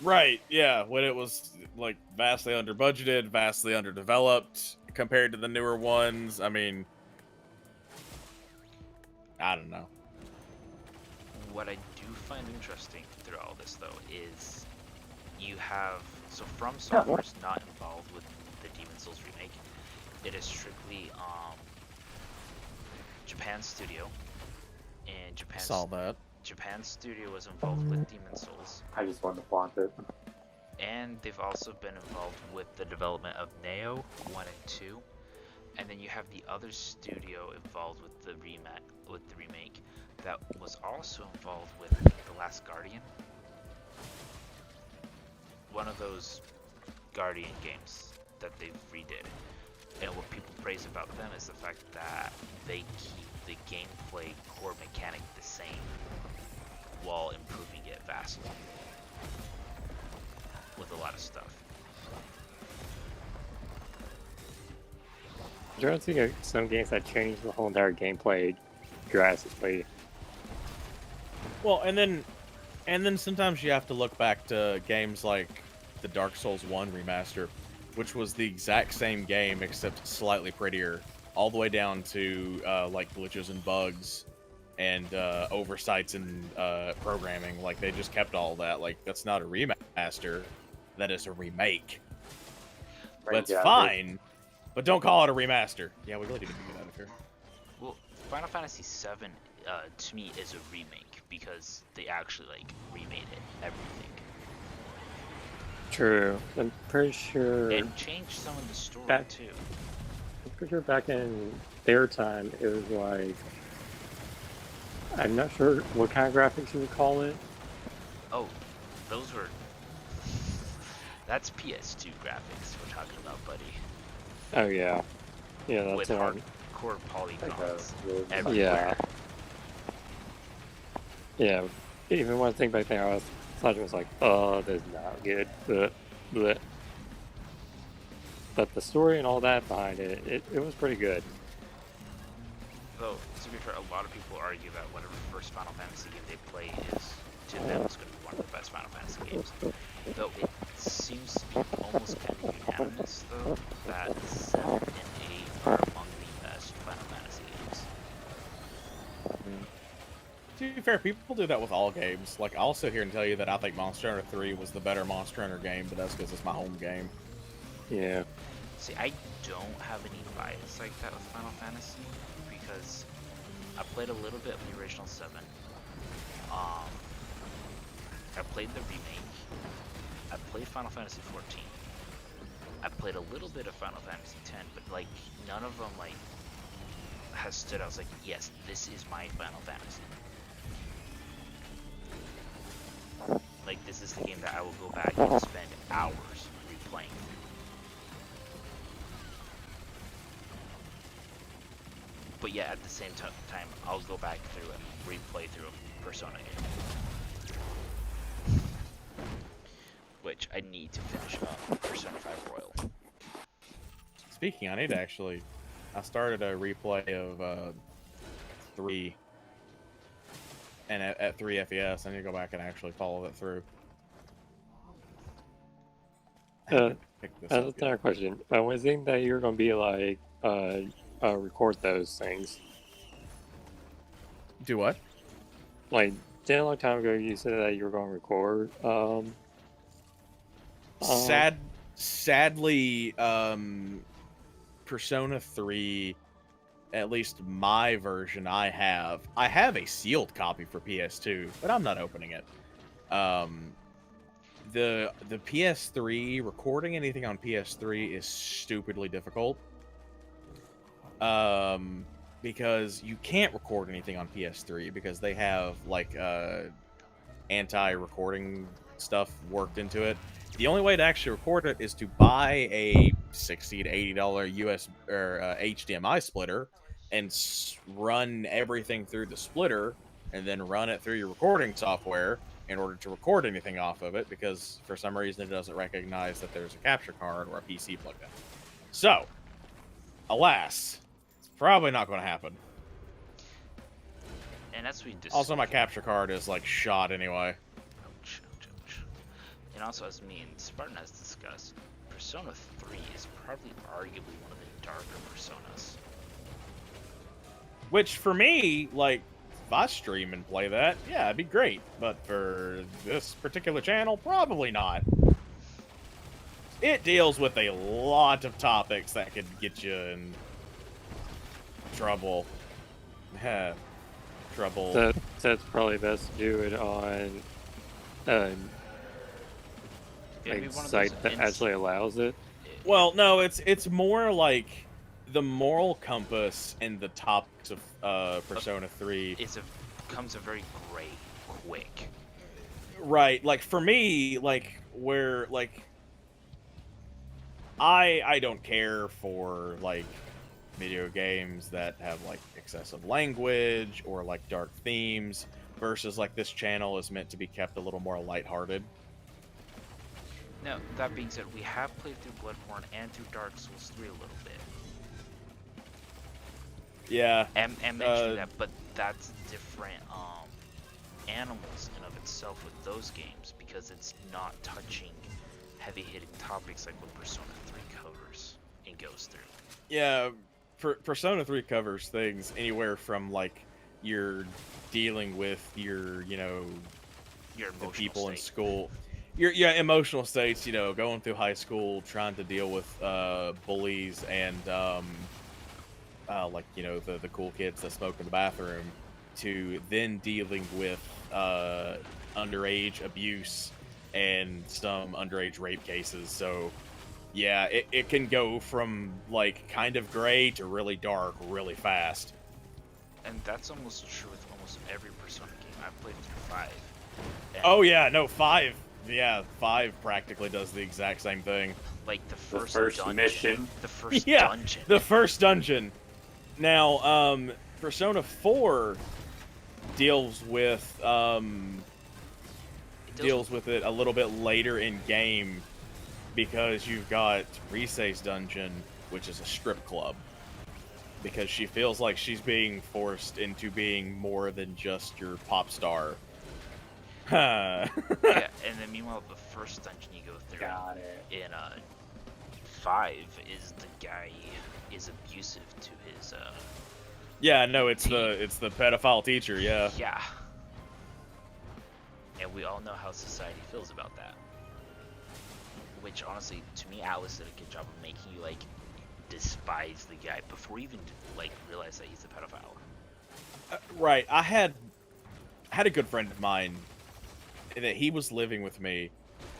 Right, yeah, when it was like vastly under budgeted, vastly underdeveloped compared to the newer ones. I mean, I don't know. What I do find interesting through all this though is you have, so From Software is not involved with the Demon Souls remake. It is strictly Japan Studio, and Saw that. Japan Studio was involved with Demon Souls, I just wanted to flaunt it. and they've also been involved with the development of Neo 1 and 2, and then you have the other studio involved with the remake that was also involved with The Last Guardian, one of those Guardian games that they've redid. And what people praise about them is the fact that they keep the gameplay core mechanic the same while improving it vastly with a lot of stuff. I'm trying to think of some games that change the whole entire gameplay drastically. Well, and then sometimes you have to look back to games like the Dark Souls 1 remaster, which was the exact same game except slightly prettier, all the way down to like glitches and bugs and oversights in programming. Like they just kept all that. Like that's not a remaster, that is a remake. That's fine, but don't call it a remaster. Yeah, we really need to figure that out here. Well, Final Fantasy VII to me is a remake because they actually like remade it, everything. True. I'm pretty sure. And changed some of the story too. I'm pretty sure back in their time, it was like, I'm not sure what kind of graphics you would call it. Oh, those were. That's PS2 graphics we're talking about, buddy. Oh yeah, yeah, that's With hardcore polygons everywhere. Yeah. Even one thing back there, I was like, oh, this is not good. But the story and all that behind it, it was pretty good. Though, to be fair, a lot of people argue that whatever first Final Fantasy game they play is, to them, is going to be one of the best Final Fantasy games. Though it seems to be almost kind of unanimous, though, that 7 and 8 are among the best Final Fantasy games. To be fair, people do that with all games. Like, I'll sit here and tell you that I think Monster Hunter 3 was the better Monster Hunter game, but that's because it's my home game. Yeah. See, I don't have any bias like that with Final Fantasy, because I played a little bit of the original 7. I played the remake. I played Final Fantasy 14. I played a little bit of Final Fantasy 10, but like none of them like has stood out. I was like, yes, this is my Final Fantasy. Like this is the game that I will go back and spend hours replaying. But yeah, at the same time, I'll go back through and replay through a Persona game. Which I need to finish up Persona 5 Royal. Speaking, I need to actually... I started a replay of 3. And at 3 FES, I need to go back and actually follow that through. That's another question. I was thinking that you're going to be like, record those things. Do what? Like, a long time ago, you said that you were going to record. Sadly, Persona 3, at least my version I have a sealed copy for PS2, but I'm not opening it. The PS3, recording anything on PS3 is stupidly difficult. Because you can't record anything on PS3 because they have like anti-recording stuff worked into it. The only way to actually record it is to buy a $60 to $80 US or HDMI splitter and run everything through the splitter, and then run it through your recording software in order to record anything off of it, because for some reason it doesn't recognize that there's a capture card or a PC plugged in. So, alas, it's probably not going to happen. And as we discussed, Also, my capture card is like shot anyway. Ouch, ouch, ouch. And also, as me and Spartan has discussed, Persona 3 is probably arguably one of the darker Personas. Which, for me, like, if I stream and play that, yeah, it'd be great. But for this particular channel, probably not. It deals with a lot of topics that could get you in trouble. Trouble. So it's probably best to do it on It'd be a one of site those that actually allows it. Well, no, it's more like the moral compass and the topics of Persona 3. Becomes a very gray quick. Right, like for me, like where like I don't care for like video games that have like excessive language or like dark themes versus like this channel is meant to be kept a little more lighthearted. Now, that being said, we have played through Bloodborne and through Dark Souls 3 a little bit. Yeah. And mentioned that, but that's different animals in of itself with those games, because it's not touching heavy-hitting topics like what Persona 3 covers and goes through. Yeah, Persona 3 covers things anywhere from like you're dealing with your, you know, Your the emotional people in state. school. Your emotional states, you know, going through high school, trying to deal with bullies and like, you know, the cool kids that smoke in the bathroom, to then dealing with underage abuse and some underage rape cases. So yeah, it can go from like kind of gray to really dark really fast. And that's almost true with almost every Persona game. I've played through 5. And Oh yeah, no, 5. Yeah, 5 practically does the exact same thing. like the The first, first dungeon. mission. The first Yeah, dungeon. the first dungeon. Now, Persona 4 deals with deals with it a little bit later in game, because you've got Rise's dungeon, which is a strip club. because she feels like she's being forced into being more than just your pop star. Yeah, and then meanwhile, the first dungeon you go through Got it. in 5 is the guy is abusive to his Yeah, no, it's the pedophile teacher. Yeah. yeah. And we all know how society feels about that. Which honestly, to me, Alice did a good job of making you like despise the guy before you even like realize that he's a pedophile. Right. I had a good friend of mine that he was living with me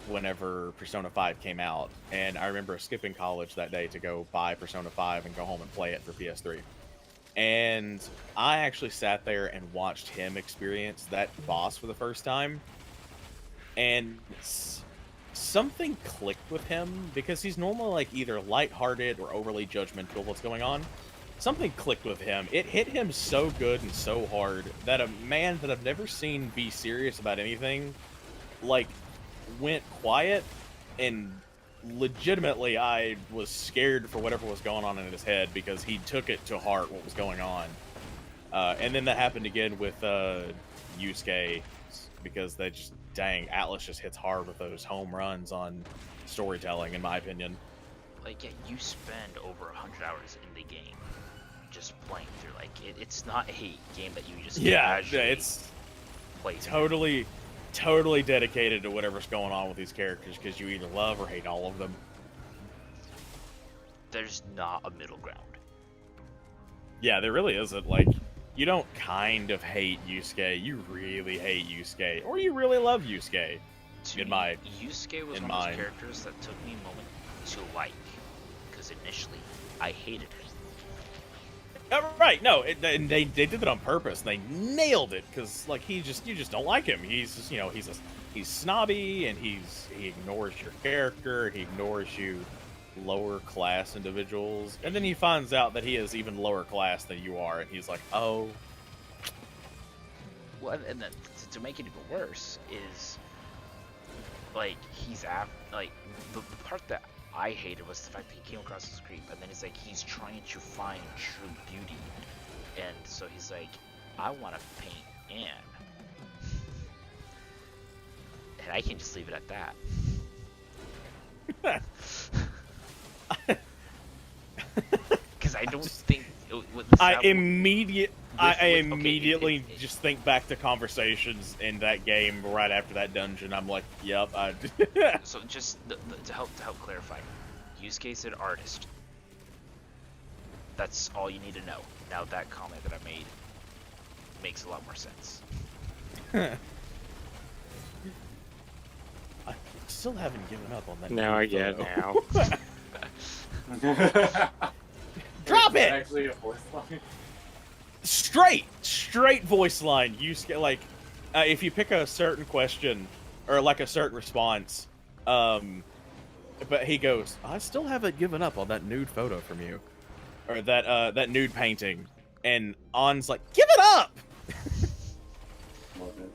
whenever Persona 5 came out, and I remember skipping college that day to go buy Persona 5 and go home and play it for PS3. And I actually sat there and watched him experience that boss for the first time, and something clicked with him because he's normally like either lighthearted or overly judgmental of what's going on. Something clicked with him. It hit him so good and so hard that a man that I've never seen be serious about anything, like, went quiet, and legitimately I was scared for whatever was going on in his head because he took it to heart what was going on. And then that happened again with Yusuke, because they just, dang, Atlas just hits hard with those home runs on storytelling, in my opinion. Like, yeah, you spend over 100 hours in the game just playing through. Like, it's not a game that you just casually it's play through. totally dedicated to whatever's going on with these characters, because you either love or hate all of them. There's not a middle ground. Yeah, there really isn't. Like, you don't kind of hate Yusuke, you really hate Yusuke, or you really love Yusuke. Yusuke was in one of mine. those characters that took me a moment to like, because initially I hated him. Right, no, and they did it on purpose. They nailed it, because like you just don't like him. He's just, he's snobby, and he ignores your character. He ignores you lower class individuals, and then he finds out that he is even lower class than you are, and he's like, oh. Well, and then to make it even worse is like the part that I hated was the fact that he came across as creep, and then it's like he's trying to find true beauty, and so he's like, I want to paint Anne, and I can just leave it at that. Because I don't think I immediately just think back to conversations in that game right after that dungeon. I'm like, yep. So just to help clarify, Yusuke's an artist. That's all you need to know. Now that comment that I made makes a lot more sense. I still haven't given up on that. Now I get it now. Drop it! Actually, a voice line. Straight voice line. Yusuke, if you pick a certain question or like a certain response, but he goes, I still haven't given up on that nude photo from you, or that nude painting, and An's like, give it up. Love it.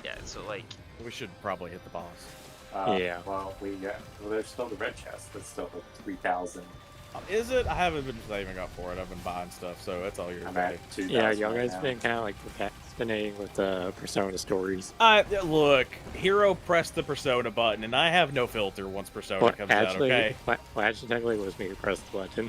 Yeah, so like, We should probably hit the boss. Yeah. Well, there's still the red chest. That's still 3,000. Is it? I haven't been saving up for it. I've been buying stuff, so it's all yours. I'm buddy. at 2,000. Yeah, y'all right guys now. been kind of like procrastinating with the Persona stories. Look, Hero pressed the Persona button, and I have no filter once Persona Well, comes actually, out. Okay. well, actually, technically, it was me who pressed the button.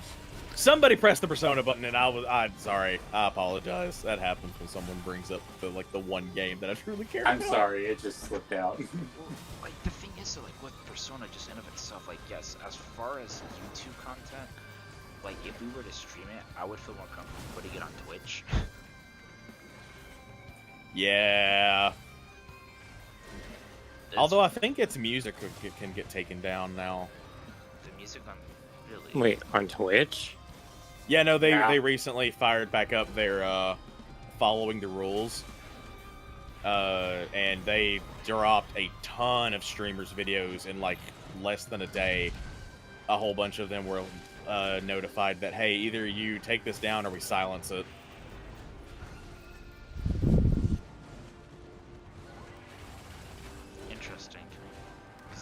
Somebody pressed the Persona button, and I'm sorry. I apologize. That happens when someone brings up the one game that I truly care about. I'm sorry, it just slipped out. like the thing is, so like with Persona, just in of itself, like yes, as far as YouTube content, like if we were to stream it, I would feel more comfortable putting it on Twitch. Yeah. Although I think its music can get taken down now. The music on really. Wait, on Twitch? Yeah, no, they Yeah. recently fired back up their following the rules. And they dropped a ton of streamers' videos in like less than a day. A whole bunch of them were notified that, hey, either you take this down or we silence it. Interesting.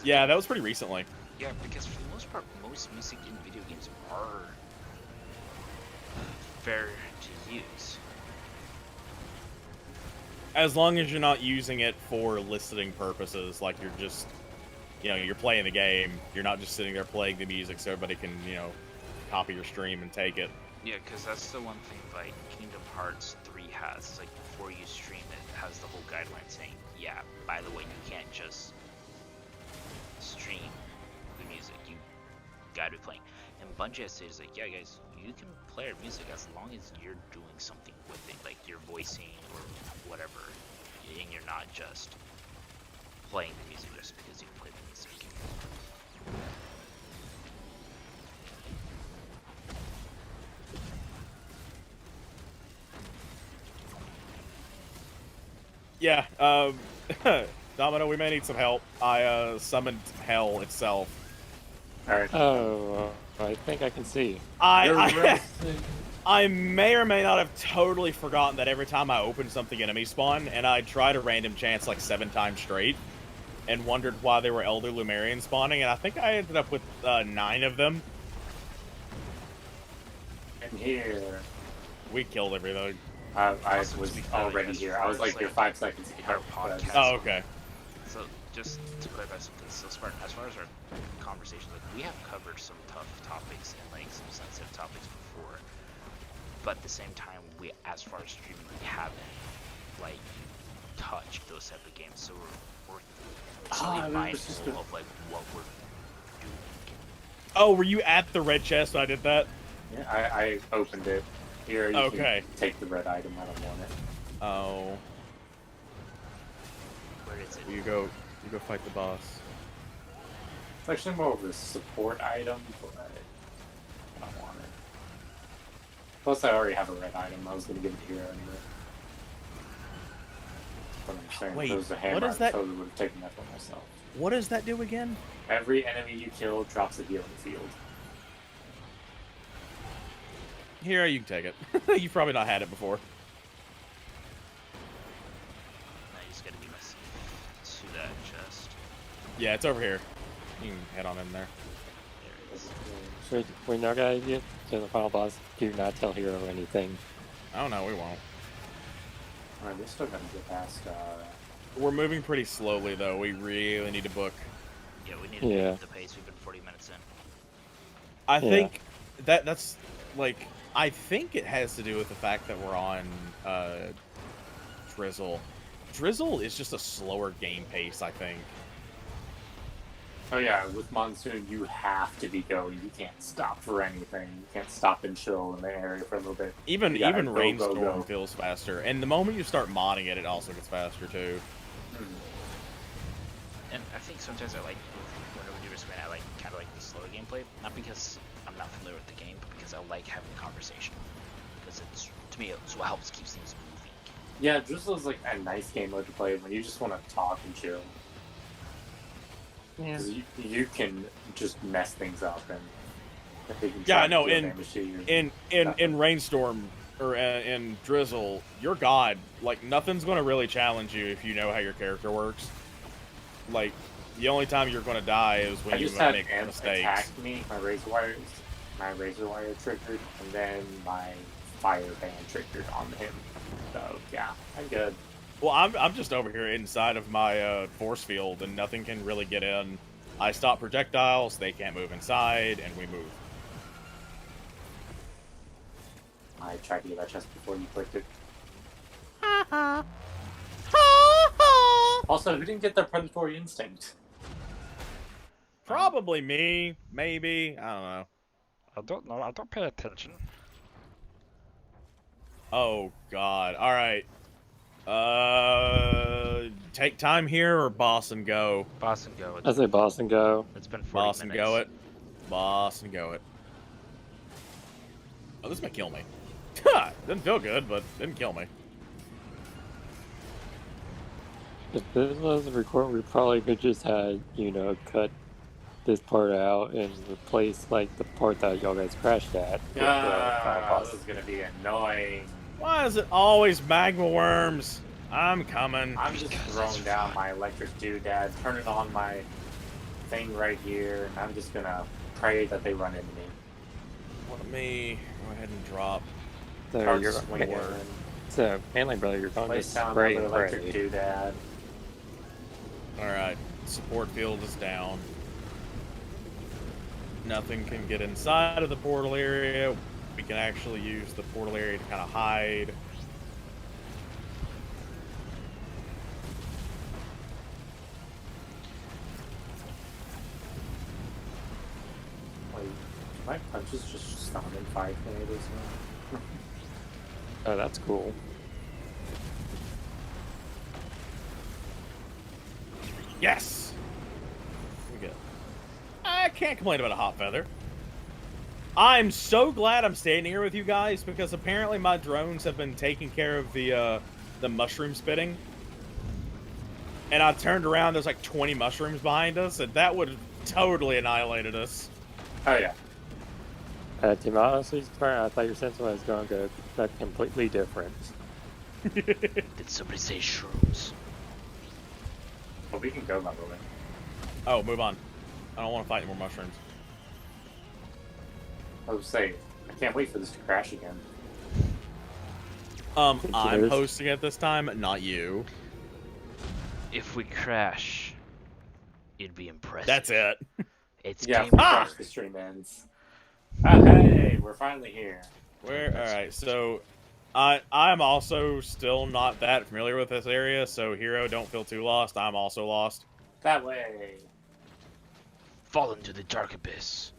Yeah, that was pretty recently. Yeah, because for the most most part, most music in video games are fair to use. As long as you're not using it for listening purposes, like you're just, you're playing the game. You're not just sitting there playing the music so everybody can, copy your stream and take it. Yeah, because that's the one thing like Kingdom Hearts 3 has. Like before you stream it, has the whole guideline saying, yeah, by the way, you can't just stream the music. You gotta be playing. And Bungie has said, like, yeah, guys, you can play our music as long as you're doing something with it, like you're voicing or whatever, and you're not just playing the music just because you play the music. Yeah, Domino, we may need some help. I summoned Hell itself. Alright. Oh, I think I can see. I may or may not have totally forgotten that every time I open something, enemy spawn, and I tried a random chance like 7 times straight, and wondered why they were Elder Lumerian spawning, and I think I ended up with 9 of them. I'm here. We killed everything. I was already here. I was like here 5 seconds ago. Our podcast. Oh, okay. So just to clarify something, so Spartan, as far as our conversation, like we have covered some tough topics and like some sensitive topics before, but at the same time, we, as far as streaming, we haven't like touched those type of games. So we're really mindful of like what we're doing. Oh, were you at the red chest when I did that? Yeah, I opened it. Here, you Okay. can take the red item. I don't want it. Oh. Where is it? You go fight the boss. It's actually more of a support item, but I don't want it. Plus, I already have a red item. I was going to give it to you anyway. But I'm saying, Wait, if it was a hammer, what is I that? totally would have taken that for myself. What does that do again? Every enemy you kill drops a healing field. Here, you can take it. You've probably not had it before. Now you just gotta be nice to that chest. Yeah, it's over here. You can head on in there. There it is. So we're not gonna get to the final boss. Do not tell Hero anything. Oh no, we won't. Alright, we're still going to get past, We're moving pretty slowly though. We really need to book. Yeah, we need to Yeah. move the pace. We've been 40 minutes in. I Yeah. think that's like I think it has to do with the fact that we're on Drizzle. Drizzle is just a slower game pace, I think. oh yeah, with Monsoon, you have to be going. You can't stop for anything. You can't stop and chill in the area for a little bit. Even You gotta even go, Rainstorm go, go. feels faster, and the moment you start modding it, it also gets faster too. And I think sometimes I like, whenever we do this, I like kind of like the slower gameplay. Not because I'm not familiar with the game, but because I like having a conversation. Because it's, to me, it's what helps keep things moving. Yeah, Drizzle is like a nice game mode to play when you just want to talk and chill. Yeah. 'Cause you can just mess things up and they can Yeah, try I know. to deal damage to you. In Rainstorm or in Drizzle, you're God. Like nothing's going to really challenge you if you know how your character works. Like the only time you're going to die is when I you just had make Amp mistakes. attack me, my razor wire triggered, and then my fire band triggered on him. So yeah, I'm good. Well, I'm just over here inside of my force field, and nothing can really get in. I stop projectiles, they can't move inside, and we move. I tried to get that chest before you clicked it. Also, who didn't get the predatory instinct? Probably me, maybe, I don't know. I don't know. I don't pay attention. Oh God! All right. Take time here or boss and go. Boss and go. I say boss and go. It's been 40 Boss and minutes. go it. Boss and go it. Oh, this might kill me. Didn't feel good, but didn't kill me. If this was a record, we probably could just had, cut this part out and replace, like, the part that y'all guys crashed at. with the final boss. This is gonna be annoying. Why is it always magma worms? I'm coming. I'm just throwing down my electric doodad, turning on my thing right here, and I'm just gonna pray that they run into me. Let me go ahead and drop. So Start you're swinging. so mainly, brother, you're going to Place down spray another and electric pray. doodad. Alright, support field is down. Nothing can get inside of the portal area. We can actually use the portal area to kind of hide. Wait, my punches just summoned 5 tornadoes now? Oh, that's cool. Yes! We good. I can't complain about a hot feather. I'm so glad I'm staying here with you guys because apparently my drones have been taking care of the mushroom spitting. And I turned around, there's like 20 mushrooms behind us, and that would have totally annihilated us. Oh yeah. To be honestly, I thought your sense was going to go that completely different. Did somebody say shrooms? Well, we can go by the way. Oh, move on. I don't want to fight any more mushrooms. I would say, I can't wait for this to crash again. I'm Cheers. hosting it this time, not you. If we crash, it'd be impressive. That's it. It's Yeah, game if we Ah! crash, the stream ends. Ah, hey, we're finally here. Alright, so I'm also still not that familiar with this area, so Hero, don't feel too lost. I'm also lost. That way. Fall into the dark abyss.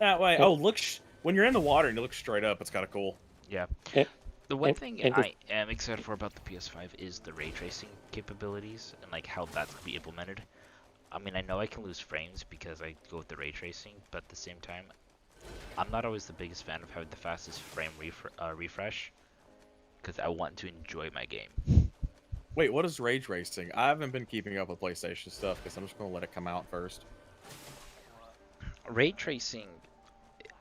That way. Oh, look, when you're in the water and you look straight up, it's kind of cool. Yeah. Eh, The one and- thing and I am excited for about the PS5 is the ray tracing capabilities and like how that's gonna be implemented. I mean, I know I can lose frames because I go with the ray tracing, but at the same time, I'm not always the biggest fan of having the fastest frame refresh because I want to enjoy my game. Wait, what is rage racing? I haven't been keeping up with PlayStation stuff because I'm just going to let it come out first. Ray tracing.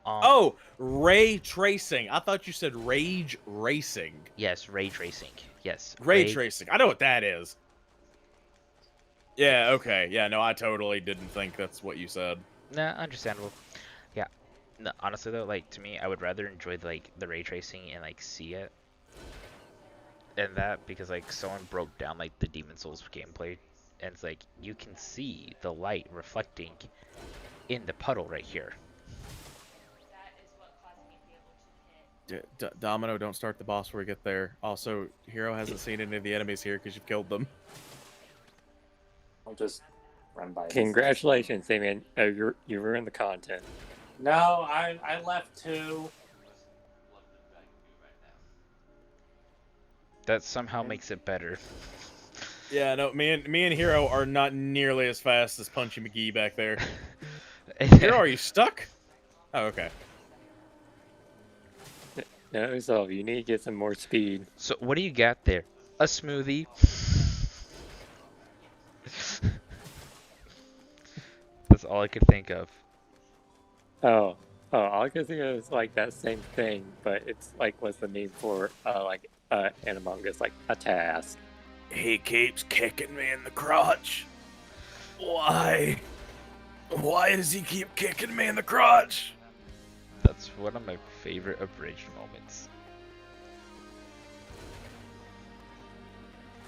Oh, ray tracing. I thought you said rage racing. Yes, ray tracing. Yes. Rage racing. I know what that is. Yeah, okay. Yeah, no, I totally didn't think that's what you said. Nah, understandable. Yeah. No, honestly though, like to me, I would rather enjoy like the ray tracing and like see it, and that because like someone broke down like the Demon Souls gameplay, and it's like you can see the light reflecting in the puddle right here. Domino, don't start the boss before we get there. Also, Hero hasn't seen any of the enemies here because you've killed them. I'll just run by. Congratulations, Damien. You ruined the content. No, I left too. That somehow makes it better. Yeah, no, me and Hero are not nearly as fast as Punchy McGee back there. Hero, are you stuck? Oh, okay. No, so you need to get some more speed. So what do you got there? A smoothie? That's all I could think of. Oh, all I could think of is like that same thing, but it's like what's the name for in Among Us, like a task. He keeps kicking me in the crotch. Why? Why does he keep kicking me in the crotch? That's one of my favorite abridged moments.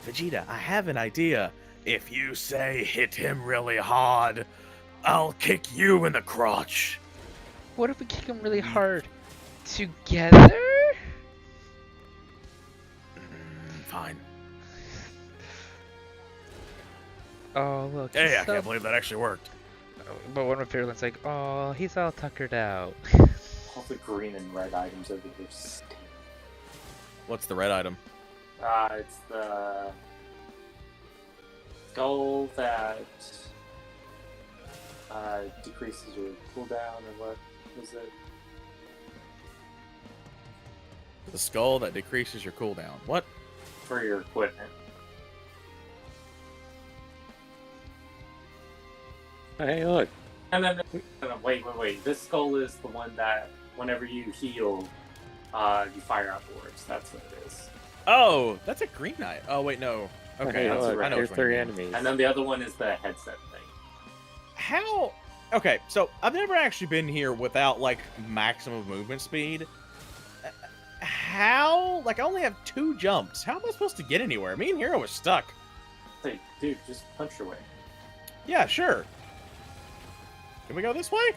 Vegeta, I have an idea. If you say hit him really hard, I'll kick you in the crotch. What if we kick him really hard? Together? Fine. Oh, look. Hey, he's I can't believe that actually worked. But one of my favorite ones like, oh, he's all tuckered out. All the green and red items over here stink. What's the red item? It's the skull that decreases your cooldown, or what was it? The skull that decreases your cooldown. What? For your equipment. Hey, look. No, wait. This skull is the one that whenever you heal, you fire out orbs. That's what it is. Oh, that's a green knight. Oh, wait, no. Okay, Hey, that's look, right. I know here's which one you 3 mean. enemies. And then the other one is the headset thing. How? Okay, so I've never actually been here without, like, maximum movement speed. How? Like, I only have 2 jumps. How am I supposed to get anywhere? Me and Hero are stuck. Hey, dude, just punch your way. Yeah, sure. Can we go this way?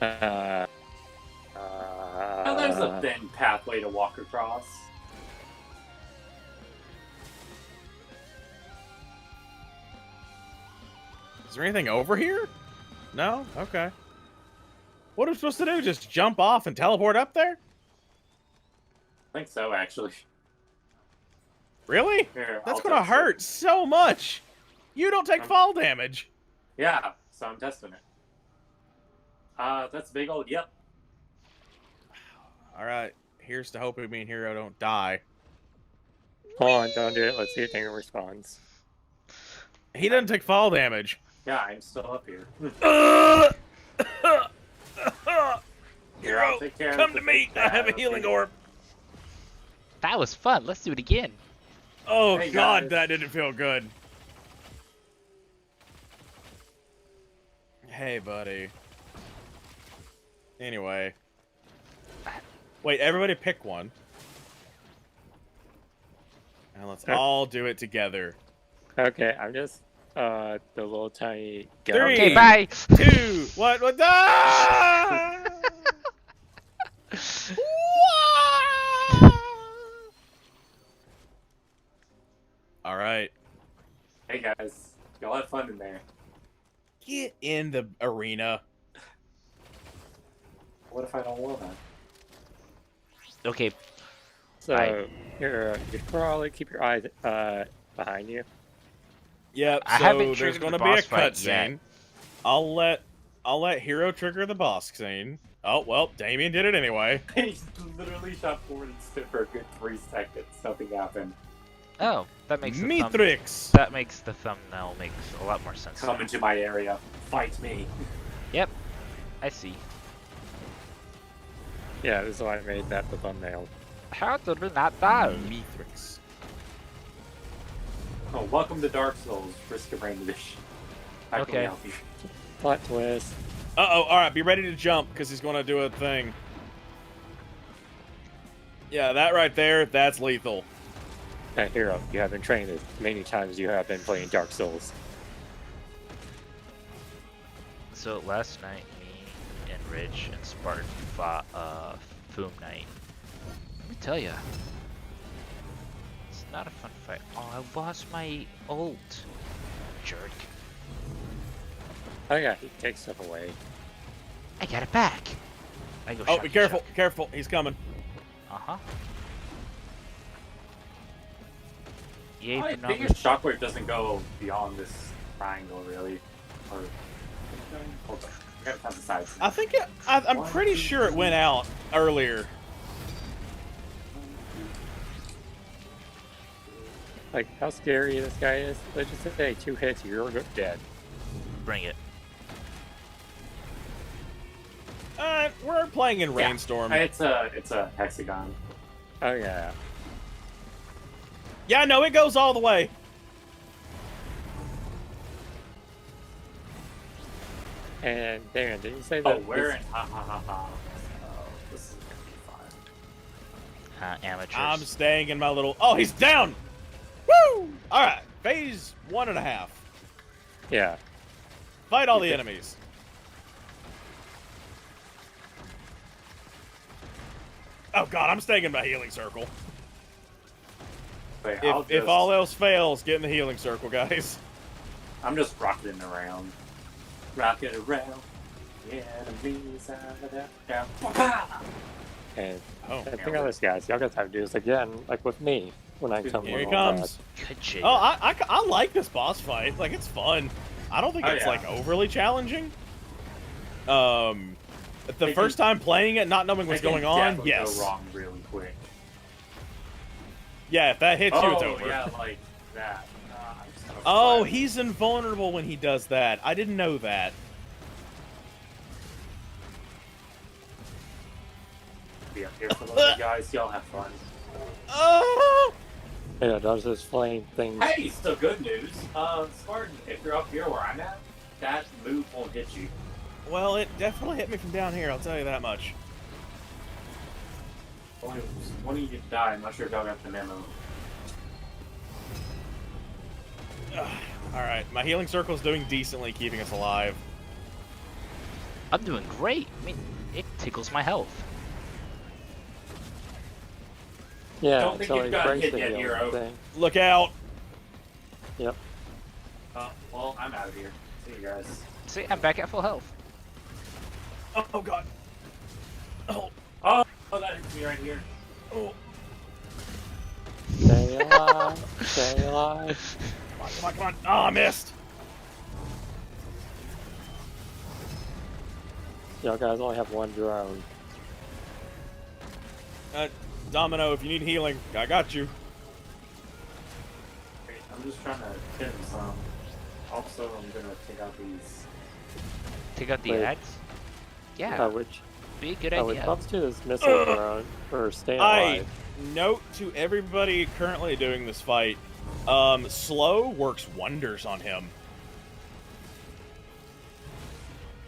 Uh, Oh, there's a thin pathway to walk across. Is there anything over here? No? Okay. What are we supposed to do? Just jump off and teleport up there? I think so, actually. Really? Here, That's I'll gonna test it. hurt so much. You don't take fall damage. Yeah, so I'm testing it. That's a big old yep. Alright. Here's to hoping me and Hero don't die. Hold on, don't do it. Let's see if Tango responds. He doesn't take fall damage. Yeah, I'm still up here. Here, Hero, I'll take care of come the to me. big I have a bad, healing okay? orb. That was fun. Let's do it again. Oh, Hey, God, guys. that didn't feel good. Hey, buddy. Anyway. Wait, everybody pick one. And let's all do it together. Okay, I'm just the little tiny guy. 3, Okay, bye. 2, what? Ah! All right. Hey guys, y'all have fun in there. Get in the arena. What if I don't want that? Okay, So Bye. you probably keep your eyes behind you. Yep, I so haven't there's triggered going the to be a boss fight yet. cutscene. I'll let Hero trigger the boss scene. Oh, well, Damien did it anyway. He literally shot forward and stood for a good 3 seconds. Nothing happened. oh, that makes the Mithrix. that makes the thumbnail makes a lot more sense. Come now. into my area. Fight me. Yep, I see. Yeah, this is why I made that the thumbnail. How did we not die? Mithrix. Oh, welcome to Dark Souls, Risk of Rain Edition. How can we Okay. help you? Plot twist. Uh-oh, alright, be ready to jump, because he's going to do a thing. Yeah, that right there, that's lethal. Hero, you have been trained as many times as you have been playing Dark Souls. So last night, me and Rich and Spartan fought Foom Night. Let me tell ya, it's not a fun fight. Oh, I lost my ult. Jerk. Oh yeah, he takes stuff away. I got it back. I go. Oh, shock be you, careful, shock. careful, he's coming. Uh-huh. Yay, I for think not your shockwave doesn't go beyond this triangle, really. Or hold on, I gotta count the sides. I think I'm pretty sure it went out earlier. Like how scary this guy is. Let's just say 2 hits, you're dead. bring it. We're playing in Yeah. Rainstorm. It's a hexagon. Oh yeah. Yeah, no, it goes all the way. And Darren, did you say that? Oh, we're in ha ha ha ha. Oh, this is gonna be fun. Amateurs. I'm staying in my little... Oh, he's down! Woo! Alright, phase 1.5. Yeah. Fight all the enemies. Oh god, I'm staying in my healing circle. Wait, If all else fails, get in the healing circle, guys. I'm just rocking around. Rocking around. The enemies out there. Down. And Oh, the thing on this, guys, y'all guys have to do this again, like with me, when I come here he with all that. comes. Good shit. Oh, I like this boss fight. Like, it's fun. I don't think Oh, it's, yeah. like, overly challenging. The It first time playing it, not knowing what's It can going on, definitely yes. go wrong really quick. Yeah, if that hits you, it's over. Yeah, like that. I'm just gonna Oh, fly. he's invulnerable when he does that. I didn't know that. Be up here for those guys. Y'all have fun. Oh! Yeah, does this flame thing. Hey, so good news. Spartan, if you're up here where I'm at, that move won't hit you. Well, it definitely hit me from down here, I'll tell you that much. Only one of you could die. I'm not sure if y'all got the memo. Alright, my healing circle's doing decently, keeping us alive. I'm doing great. I mean, it tickles my health. Yeah, Don't think you've got hit yet, hero. thing. Look out! Yep. Well, I'm out of here. See you guys. See, I'm back at full health. Oh god. Oh. Oh, that hits me right here. Oh. Stay alive. Stay alive. Come on, come on, come on. Oh, I missed! Y'all guys only have one drone. Domino, if you need healing, I got you. Wait, I'm just trying to hit him some. Also, I'm gonna take out these. Take out the Wait. axe? Yeah, Which be a good when it idea. comes to this missile drone or staying I alive, note to everybody currently doing this fight, slow works wonders on him.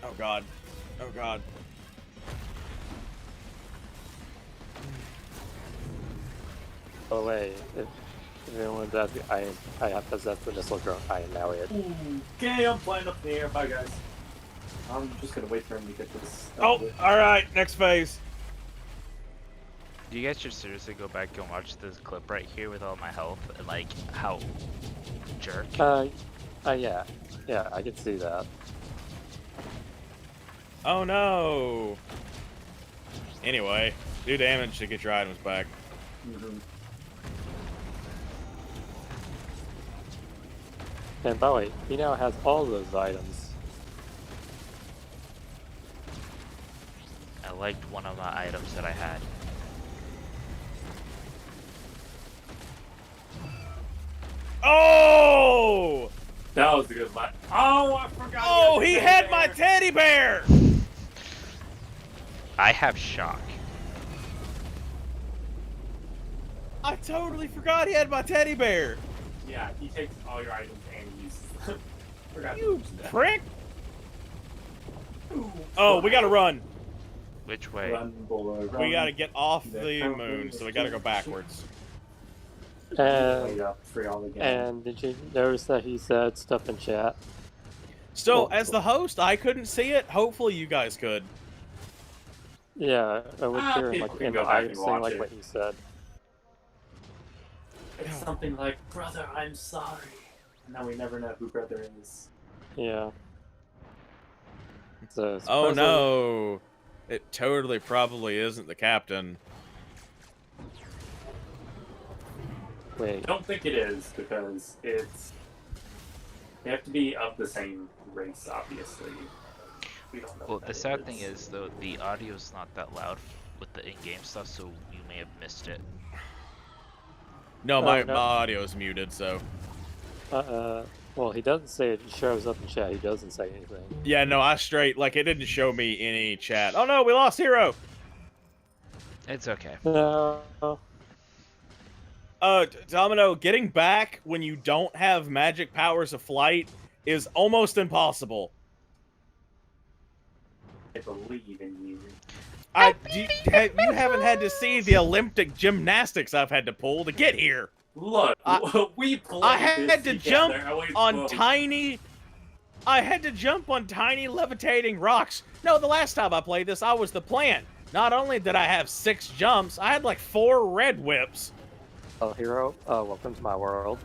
Oh god. Oh god. by the way, if anyone's asking, I have possessed the missile drone. I am now it. Okay, I'm flying up in the air. Bye, guys. I'm just gonna wait for him to get this. Oh, alright, next phase. You guys should seriously go back and watch this clip right here with all my health and like how jerk. Yeah, I can see that. Oh no. Anyway, do damage to get your items back. And by the way, he now has all those items. I liked one of my items that I had. Oh! That was a good fight. Oh, I forgot. Oh, he had my teddy bear! I have shock. I totally forgot he had my teddy bear. Yeah, he takes all your items and he uses them. Forgot to You use that. prick! Ooh, Oh, we gotta run. Which way? Run, boy, run. We gotta get off the moon, so we gotta go backwards. And Wait up for y'all again. and did you notice that he said stuff in chat? So, Well, as the host, I couldn't see it. Hopefully, you guys could. Yeah, I would hear him people like can in go the back audio and saying watch like it. what he said. It's something like, "Brother, I'm sorry." And now we never know who brother is. Yeah. So Oh supposedly- no. It totally probably isn't the captain. Wait. I don't think it is because they have to be of the same race, obviously. We don't know. Well, what the that sad thing is though, the audio's not that loud with the in-game stuff, so you may have missed it. No, Oh, my no. audio is muted, so. Well, he doesn't say it shows up in chat. He doesn't say anything. Yeah, no, I straight, like, it didn't show me any chat. Oh no, we lost Hero! It's okay. No. Domino, getting back when you don't have magic powers of flight is almost impossible. I believe in you. You haven't had to see the Olympic gymnastics I've had to pull to get here. Look, we played I had this to together, jump and we on both- tiny... I had to jump on tiny levitating rocks. No, the last time I played this, I was the plant. Not only did I have 6 jumps, I had like 4 red whips. Oh, hero. Welcome to my world.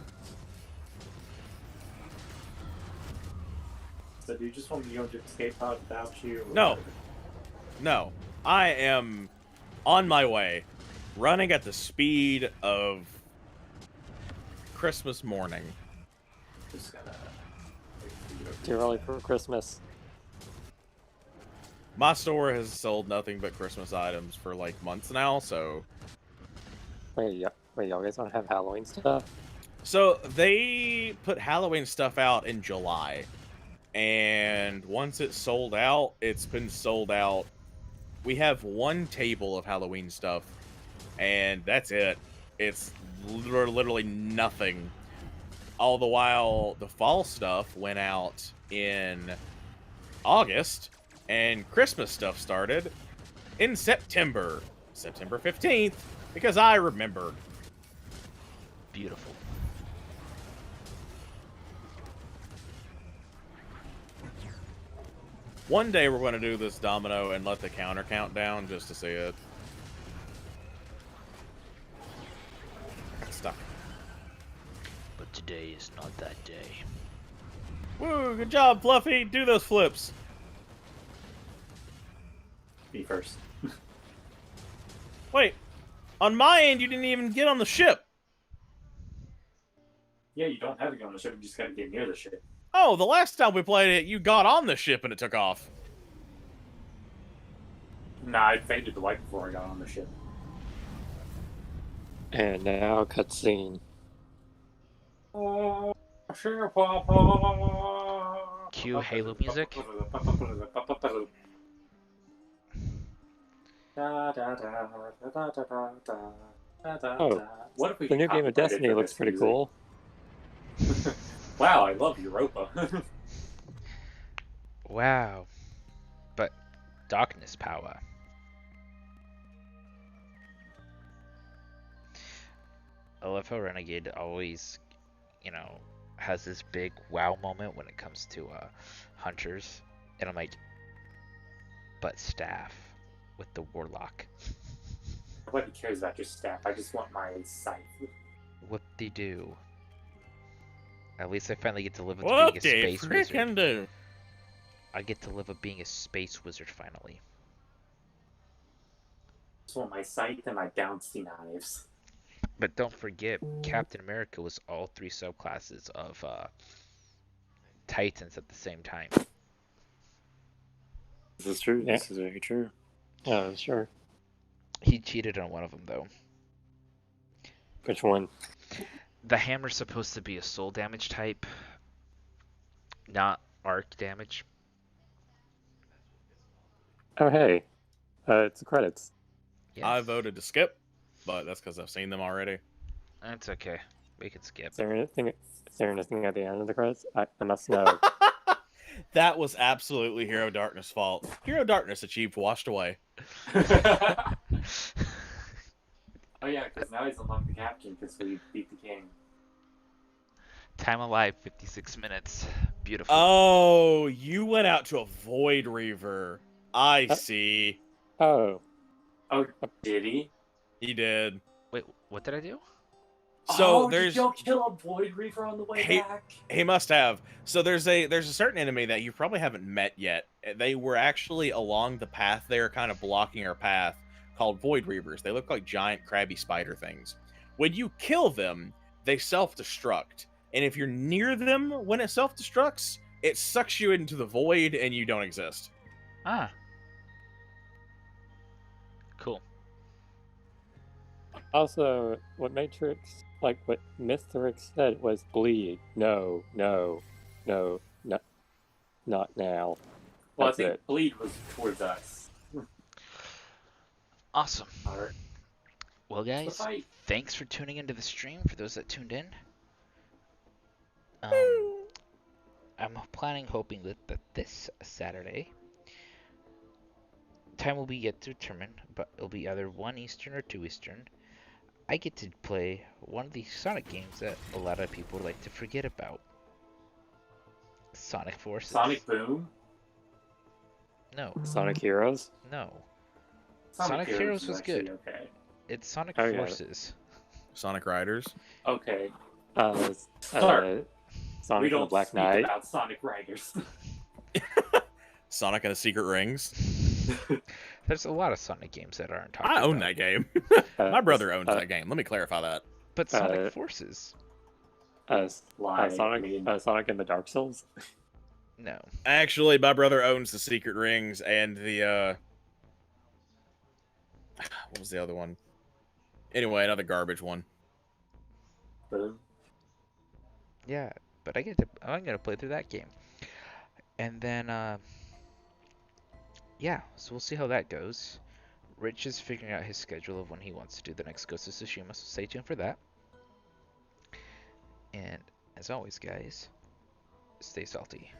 So do you just want me to go to escape pod without you? or- No. No, I am on my way, running at the speed of Christmas morning. Just gotta wait for you to- Too early for Christmas. My store has sold nothing but Christmas items for like months now, so... Wait, y'all guys don't have Halloween stuff? So, they put Halloween stuff out in July. And once it's sold out, it's been sold out. We have one table of Halloween stuff, and that's it. It's literally nothing. All the while, the fall stuff went out in August, and Christmas stuff started in September 15th, because I remember. Beautiful. One day we're going to do this domino and let the counter count down just to see it. Got stuck. But today is not that day. Woo, good job, Fluffy. Do those flips. Me first. Wait, on my end, you didn't even get on the ship. Yeah, you don't have to go on the ship. You just gotta get near the ship. Oh, the last time we played it, you got on the ship and it took off. Nah, I faded the light before I got on the ship. And now cutscene. Cue Halo music. Oh, what if we the new game of copyrighted Destiny for looks this pretty music? cool. Wow, I love Europa. Wow. But darkness power. I love how Renegade always, has this big wow moment when it comes to hunters. And I'm like, but staff with the warlock. Nobody cares about your staff. I just want my scythe. Whoop-de-doo. At least I finally get to live with What being a the space wizard. frickin' do? I get to live with being a space wizard finally. I just want my scythe and my bouncy knives. But don't forget, Captain America was all three subclasses of Titans at the same time. This is true. Yeah. This is very true. Oh, sure. He cheated on one of them, though. Which one? The hammer's supposed to be a soul damage type, not arc damage. Oh, hey. It's the credits. Yes. I voted to skip, but that's because I've seen them already. That's okay. We can skip. Is there anything at the end of the credits? I must know. That was absolutely Hero Darkness' fault. Hero Darkness achieved washed away. Oh yeah, because now he's unlocked the captain because we beat the king. Time alive, 56 minutes. Beautiful. Oh, you went out to a Void Reaver. I see. Oh. Oh, did he? He did. Wait, what did I do? So Did there's y'all kill a Void Reaver on the way back? he must have. So there's a certain enemy that you probably haven't met yet. They were actually along the path there, kind of blocking our path, called Void Reavers. They look like giant crabby spider things. When you kill them, they self-destruct. And if you're near them when it self-destructs, it sucks you into the void and you don't exist. Ah. Cool. Also, what Mithrix said was bleed. No, not now. Well, That's I think it. bleed was towards us. Awesome. Alright. Well, guys, fight. thanks for tuning into the stream. For those that tuned in, I'm hoping that this Saturday, time will be yet to determine, but it'll be either 1 Eastern or 2 Eastern. I get to play one of these Sonic games that a lot of people like to forget about. Sonic Forces. Sonic Boom? No. Sonic Heroes? No. Sonic Heroes was actually good. Okay. It's Sonic Oh, yeah. Forces. Sonic Riders. Okay. Sonic We and the don't Black speak Knight. about Sonic Riders. Sonic and the Secret Rings. There's a lot of Sonic games that aren't talked I own about. that game. My brother owns that game. Let me clarify that. But Sonic Forces. Sonic and the Dark Souls. No. Actually, my brother owns the Secret Rings and the what was the other one? Anyway, another garbage one. Boom. Yeah, but I'm gonna play through that game. And then yeah, so we'll see how that goes. Rich is figuring out his schedule of when he wants to do the next Ghost of Tsushima, so stay tuned for that. And as always, guys, stay salty.